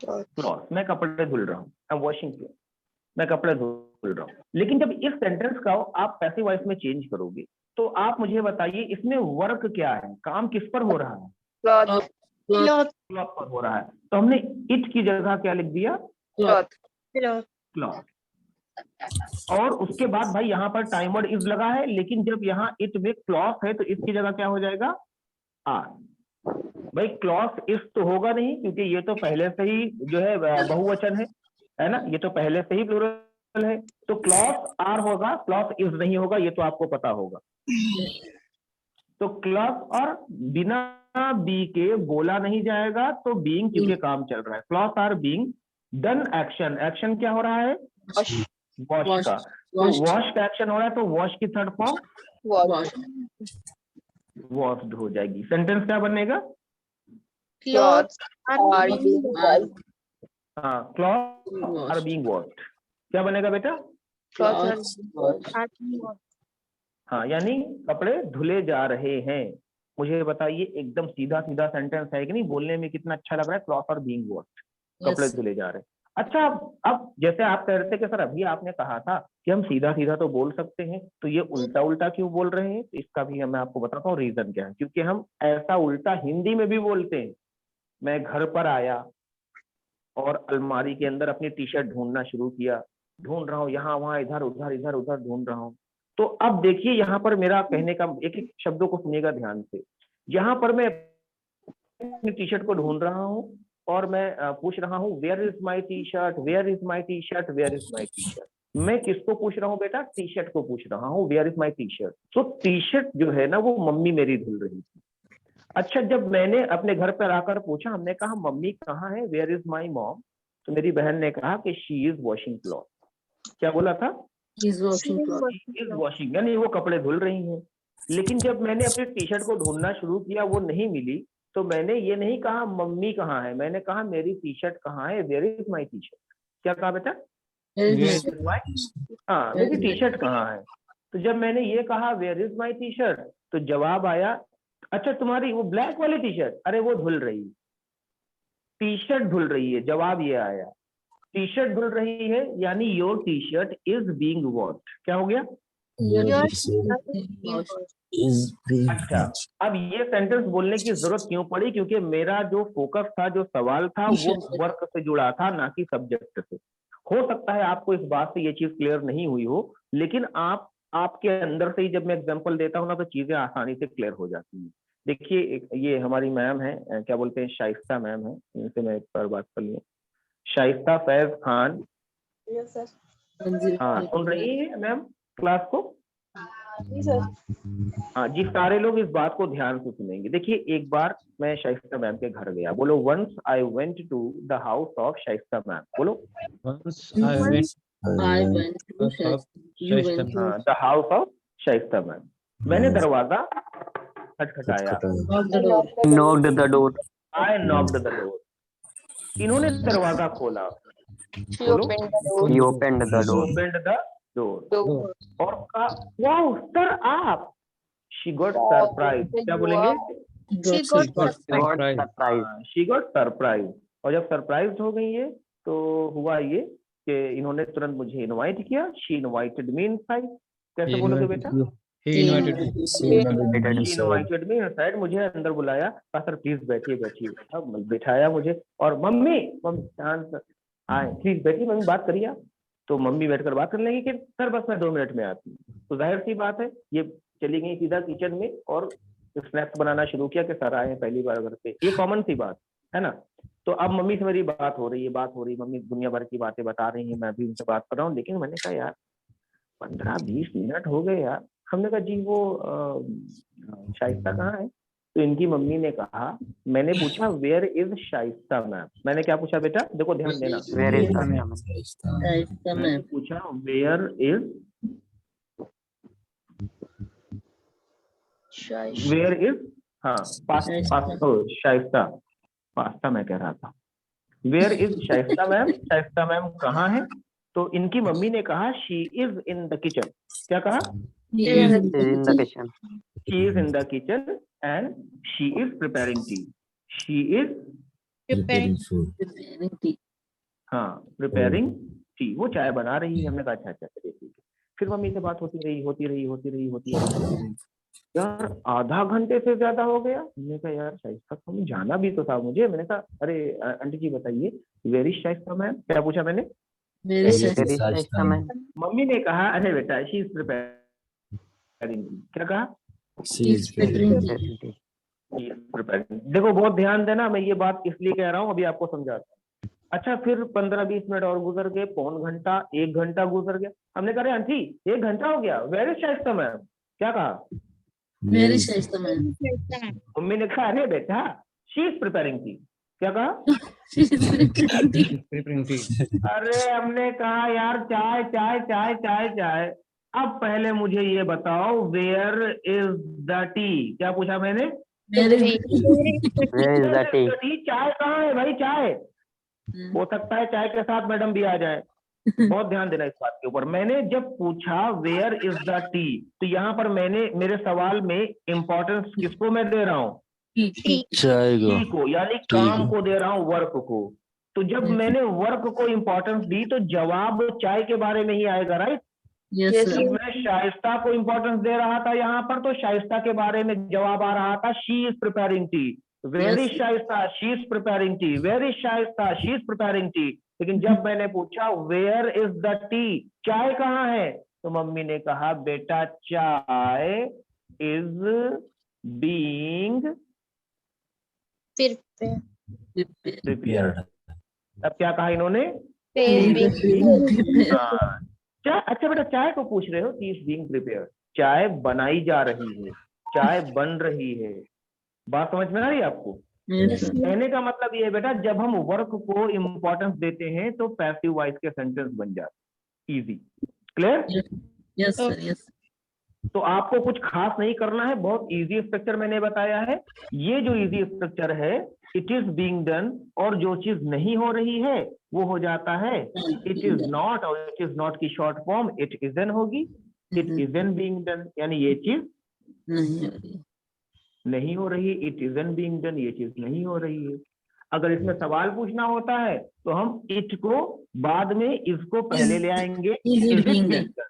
क्लॉथ। मैं कपड़े धुल रहा हूँ, आई एम वॉशिंग क्लॉथ, मैं कपड़े धुल रहा हूँ। लेकिन जब इस सेंटेंस का आप पैसिव वॉइस में चेंज करोगे तो आप मुझे बताइए इसमें वर्क क्या है, काम किस पर हो रहा है? क्लॉथ पर हो रहा है। तो हमने इट की जगह क्या लिख दिया? क्लॉथ। और उसके बाद भाई यहाँ पर टाइम वर्ड इज लगा है, लेकिन जब यहाँ इट में क्लॉथ है तो इसकी जगह क्या हो जाएगा? आर। भाई क्लॉथ इस तो होगा नहीं, क्योंकि ये तो पहले से ही जो है बहुवचन है ना? ये तो पहले से ही प्लूरल है। तो क्लॉथ आर होगा, क्लॉथ इज नहीं होगा, ये तो आपको पता होगा। तो क्लॉक और बिना बी के बोला नहीं जाएगा, तो बीइंग क्योंकि काम चल रहा है। Clock are being done action, action क्या हो रहा है? वॉश का। तो वॉश का एक्शन हो रहा है, तो वॉश की थर्ड फॉर्म वॉश्ड हो जाएगी। सेंटेंस क्या बनेगा? Clothes are being washed. हाँ, क्लॉथ आर बीइंग वॉश्ड। क्या बनेगा बेटा? Clothes are हाँ, यानी कपड़े धुले जा रहे हैं। मुझे बताइए, एकदम सीधा सीधा सेंटेंस है कि नहीं? बोलने में कितना अच्छा लग रहा है, क्लॉथ आर बीइंग वॉश्ड, कपड़े धुले जा रहे हैं। अच्छा, अब जैसे आप कह रहे थे कि सर अभी आपने कहा था कि हम सीधा सीधा तो बोल सकते हैं, तो ये उल्टा उल्टा क्यों बोल रहे हैं? इसका भी मैं आपको बताता हूँ रीजन क्या है। क्योंकि हम ऐसा उल्टा हिंदी में भी बोलते हैं। मैं घर पर आया और अलमारी के अंदर अपनी टी शर्ट ढूंढना शुरू किया, ढूंढ रहा हूँ यहाँ वहां इधर उधर ढूंढ रहा हूँ। तो अब देखिए यहाँ पर मेरा कहने का एक एक शब्दों को सुनिएगा ध्यान से। यहाँ पर मैं अपनी टी शर्ट को ढूंढ रहा हूँ और मैं पूछ रहा हूँ where is my T shirt, where is my T shirt, where is my T shirt. मैं किसको पूछ रहा हूँ बेटा? टी शर्ट को पूछ रहा हूँ, where is my T shirt. तो टी शर्ट जो है ना वो मम्मी मेरी धुल रही थी। अच्छा, जब मैंने अपने घर पर आकर पूछा, हमने कहा मम्मी कहाँ है, वेयर इज माई मॉम, तो मेरी बहन ने कहा कि शी इज वॉशिंग क्लॉथ। क्या बोला था? इज वॉशिंग, यानी वो कपड़े धुल रही हैं। लेकिन जब मैंने अपनी टी शर्ट को ढूंढना शुरू किया, वो नहीं मिली, तो मैंने ये नहीं कहा मम्मी कहाँ है, मैंने कहा मेरी टी शर्ट कहाँ है, where is my T shirt. क्या कहा बेटा? हाँ, मेरी टी शर्ट कहाँ है। तो जब मैंने ये कहा where is my T shirt, तो जवाब आया, अच्छा तुम्हारी वो ब्लैक वाली टी शर्ट, अरे वो धुल रही, टी शर्ट धुल रही है। जवाब ये आया, टी शर्ट धुल रही है, यानी your T shirt is being washed. क्या हो गया? अच्छा, अब ये सेंटेंस बोलने की जरूरत क्यों पड़ी? क्योंकि मेरा जो फोकस था, जो सवाल था, वो वर्क से जुड़ा था, ना कि सब्जेक्ट से। हो सकता है आपको इस बात से ये चीज क्लियर नहीं हुई हो, लेकिन आपके अंदर से ही जब मैं एग्जांपल देता हूँ ना, तो चीजें आसानी से क्लियर हो जाती हैं। देखिए, ये हमारी मैम है, क्या बोलते हैं, शाइस्ता मैम है, इनसे मैं एक बार बात कर लूँ। शाइस्ता फैज खान, हाँ सुन रही है मैम क्लास को? हाँ जी, सारे लोग इस बात को ध्यान से सुनेंगे। देखिए, एक बार मैं शाइस्ता मैम के घर गया। बोलो, once I went to the house of Shaista ma'am. बोलो, the house of Shaista ma'am. मैंने दरवाजा खटखटाया, knocked the door. I knocked the door. इन्होंने दरवाजा खोला, She opened the door. He opened the door. Opened the door और कहा वाओ सर आप। She got surprise. क्या बोलेंगे? She got Got surprised. She got surprise. और जब सरप्राइज हो गई है, तो हुआ ये कि इन्होंने तुरंत मुझे इनवाइट किया। She invited me inside. कैसे बोलोगे बेटा? He इनवाइटेड मी इनसाइड, मुझे अंदर बुलाया, कहा सर प्लीज बैठिए बैठिए। अब बिठाया मुझे और मम्मी शांत आए, प्लीज बैठिए मम्मी, बात करिए आप। तो मम्मी बैठकर बात करने लगी कि सर बस मैं 2 मिनट में आती हूँ। तो जाहिर सी बात है, ये चली गई सीधा किचन में और स्नैक्स बनाना शुरू किया कि सर आए पहली बार घर पे। ये कॉमन सी बात है ना। तो अब मम्मी से मेरी बात हो रही है, मम्मी दुनिया भर की बातें बता रही है, मैं भी उनसे बात कर रहा हूँ। लेकिन मैंने कहा यार 15-20 मिनट हो गए यार। हमने कहा जी वो शाइस्ता कहाँ है? तो इनकी मम्मी ने कहा, मैंने पूछा वेयर इज शाइस्ता मैम। मैंने क्या पूछा बेटा? देखो ध्यान देना, Where is the man? मैंने पूछा वेयर इज हाँ शाइस्ता, पास्ता मैं कह रहा था। Where is Shaista ma'am, Shaista ma'am कहाँ है? तो इनकी मम्मी ने कहा she is in the kitchen. क्या कहा? He is in the kitchen. She is in the kitchen and she is preparing tea. She is preparing. हाँ प्रिपेयरिंग टी, वो चाय बना रही है। हमने कहा अच्छा चलिए ठीक है। फिर मम्मी से बात होती रही। यार आधा घंटे से ज्यादा हो गया। मैंने कहा यार शाइस्ता को हमें जाना भी तो था मुझे। मैंने कहा अरे आंटी जी बताइए वेयर इज शाइस्ता मैम? क्या पूछा मैंने? Where is the man? Mummy ने कहा अरे बेटा शी इज प्रिपेयरिंग। क्या कहा? देखो बहुत ध्यान देना, मैं ये बात इसलिए कह रहा हूँ, अभी आपको समझाता हूँ। अच्छा, फिर 15-20 मिनट और गुजर गए, पौन घंटा, 1 घंटा गुजर गया। हमने कहा आंटी 1 घंटा हो गया, वेयर इज शाइस्ता मैम? क्या कहा? मेरी शाइस्ता मैम। मम्मी ने कहा अरे बेटा शी इज प्रिपेयरिंग टी। क्या कहा? अरे हमने कहा यार चाय चाय चाय चाय चाय। अब पहले मुझे ये बताओ वेयर इज द टी। क्या पूछा मैंने? Where is the tea? T चाय कहाँ है भाई? चाय हो सकता है चाय के साथ मैडम भी आ जाए। बहुत ध्यान देना इस बात के ऊपर। मैंने जब पूछा वेयर इज द टी तो यहाँ पर मैंने मेरे सवाल में इंपॉर्टेंस किसको मैं दे रहा हूँ? चाय टी को, यानी काम को दे रहा हूँ, वर्क को। तो जब मैंने वर्क को इंपॉर्टेंस दी तो जवाब चाय के बारे में ही आएगा, राइट? Yes Yes, sir. जब मैं शाइस्ता को इंपॉर्टेंस दे रहा था यहाँ पर तो शाइस्ता के बारे में जवाब आ रहा था she is preparing tea. Where is Yes. Shaista? She is preparing tea. Where is Shaista? She is preparing tea. लेकिन जब मैंने पूछा वेयर इज द टी, चाय कहाँ है, तो मम्मी ने कहा बेटा चाय इज बीइंग प्रिपेयर्ड। अब क्या कहा इन्होंने? हाँ, चाय। अच्छा बेटा चाय को पूछ रहे हो, टी इज बीइंग प्रिपेयर्ड। चाय बनाई जा रही है, चाय बन रही है। बात समझ में आ रही है आपको? कहने का मतलब ये है बेटा जब हम वर्क को इम्पोर्टेंस देते हैं तो पैसिव वॉइस के सेंटेंस बन जाते। Easy, clear? Yes sir. Yes. तो आपको कुछ खास नहीं करना है, बहुत इजी स्ट्रक्चर मैंने बताया है। ये जो इजी स्ट्रक्चर है इट इज बीइंग डन, और जो चीज नहीं हो रही है वो हो जाता है इट इज नॉट, और इट इज नॉट की शॉर्ट फॉर्म इट इजन होगी। इट इजन बीइंग डन, यानी ये चीज नहीं हो रही। नहीं हो रही। इट इजन बीइंग डन, ये चीज नहीं हो रही है। अगर इसमें सवाल पूछना होता है तो हम इट को बाद में इसको पहले ले आएंगे। Is it Is it being being done? done?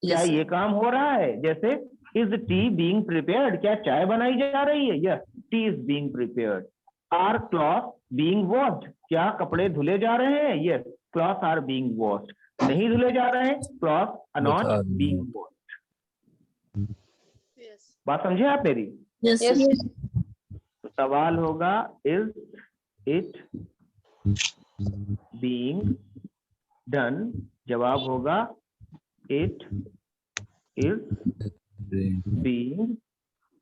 क्या Yes. ये काम हो रहा है? जैसे इज टी बीइंग प्रिपेयर्ड, क्या चाय बनाई जा रही है? Yes, tea is being prepared. Are cloth being washed, क्या कपड़े धुले जा रहे हैं? Yes, cloth are being washed. नहीं धुले जा रहे हैं, cloth are not being washed. बात समझे आप मेरी? Yes Yes. सर। तो सवाल होगा इज इट बीइंग डन, जवाब होगा इट इज बीइंग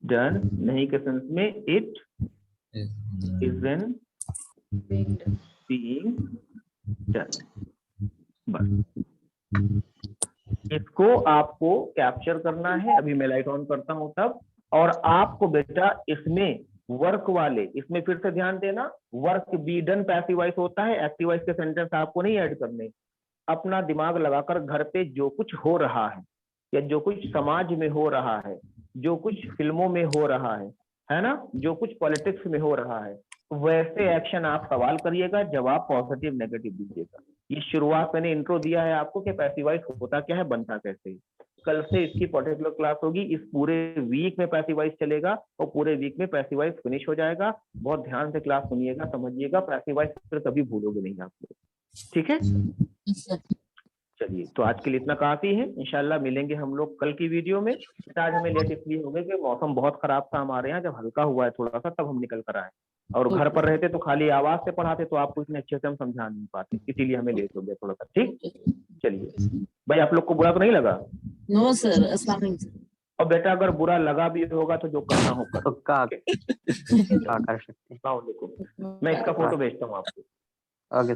डन। नहीं के सेंस में इट इजन बीइंग डन। बस इसको आपको कैप्चर करना है। अभी मैं लाइट ऑन करता हूं तब, और आपको बेटा इसमें वर्क वाले, इसमें फिर से ध्यान देना, work be done passive voice होता है, एक्टिव वॉइस के सेंटेंस आपको नहीं ऐड करने। अपना दिमाग लगाकर घर पे जो कुछ हो रहा है या जो कुछ समाज में हो रहा है, जो कुछ फिल्मों में हो रहा है ना, जो कुछ पॉलिटिक्स में हो रहा है, वैसे एक्शन आप सवाल करिएगा, जवाब पॉजिटिव नेगेटिव दीजिएगा। ये शुरुआत मैंने इंट्रो दिया है आपको कि पैसिव वॉइस होता क्या है, बनता कैसे है। कल से इसकी पर्टिकुलर क्लास होगी, इस पूरे वीक में पैसिव वॉइस चलेगा और पूरे वीक में पैसिव वॉइस फिनिश हो जाएगा। बहुत ध्यान से क्लास सुनिएगा, समझिएगा, पैसिव वॉइस फिर कभी भूलोगे नहीं आप लोग, ठीक है? Yes sir. चलिए, तो आज के लिए इतना काफी है। इंशाल्लाह मिलेंगे हम लोग कल की वीडियो में। आज हमें लेट इसलिए हो गए कि मौसम बहुत खराब था हमारे यहाँ, जब हल्का हुआ है थोड़ा सा तब हम निकल कर आए, और घर पर रहते तो खाली आवाज से पढ़ाते तो आपको इतने अच्छे से हम समझा नहीं पाते, इसीलिए हमें लेट हो गया थोड़ा सा। ठीक, चलिए भाई, आप लोग को बुरा तो नहीं लगा? No sir. अस्सलाम वालेकुम। और बेटा अगर बुरा लगा भी होगा तो जो करना हो करो। तो क्या कर सकते हैं? अस्सलाम वालेकुम। मैं इसका फोटो भेजता हूँ आपको। ओके।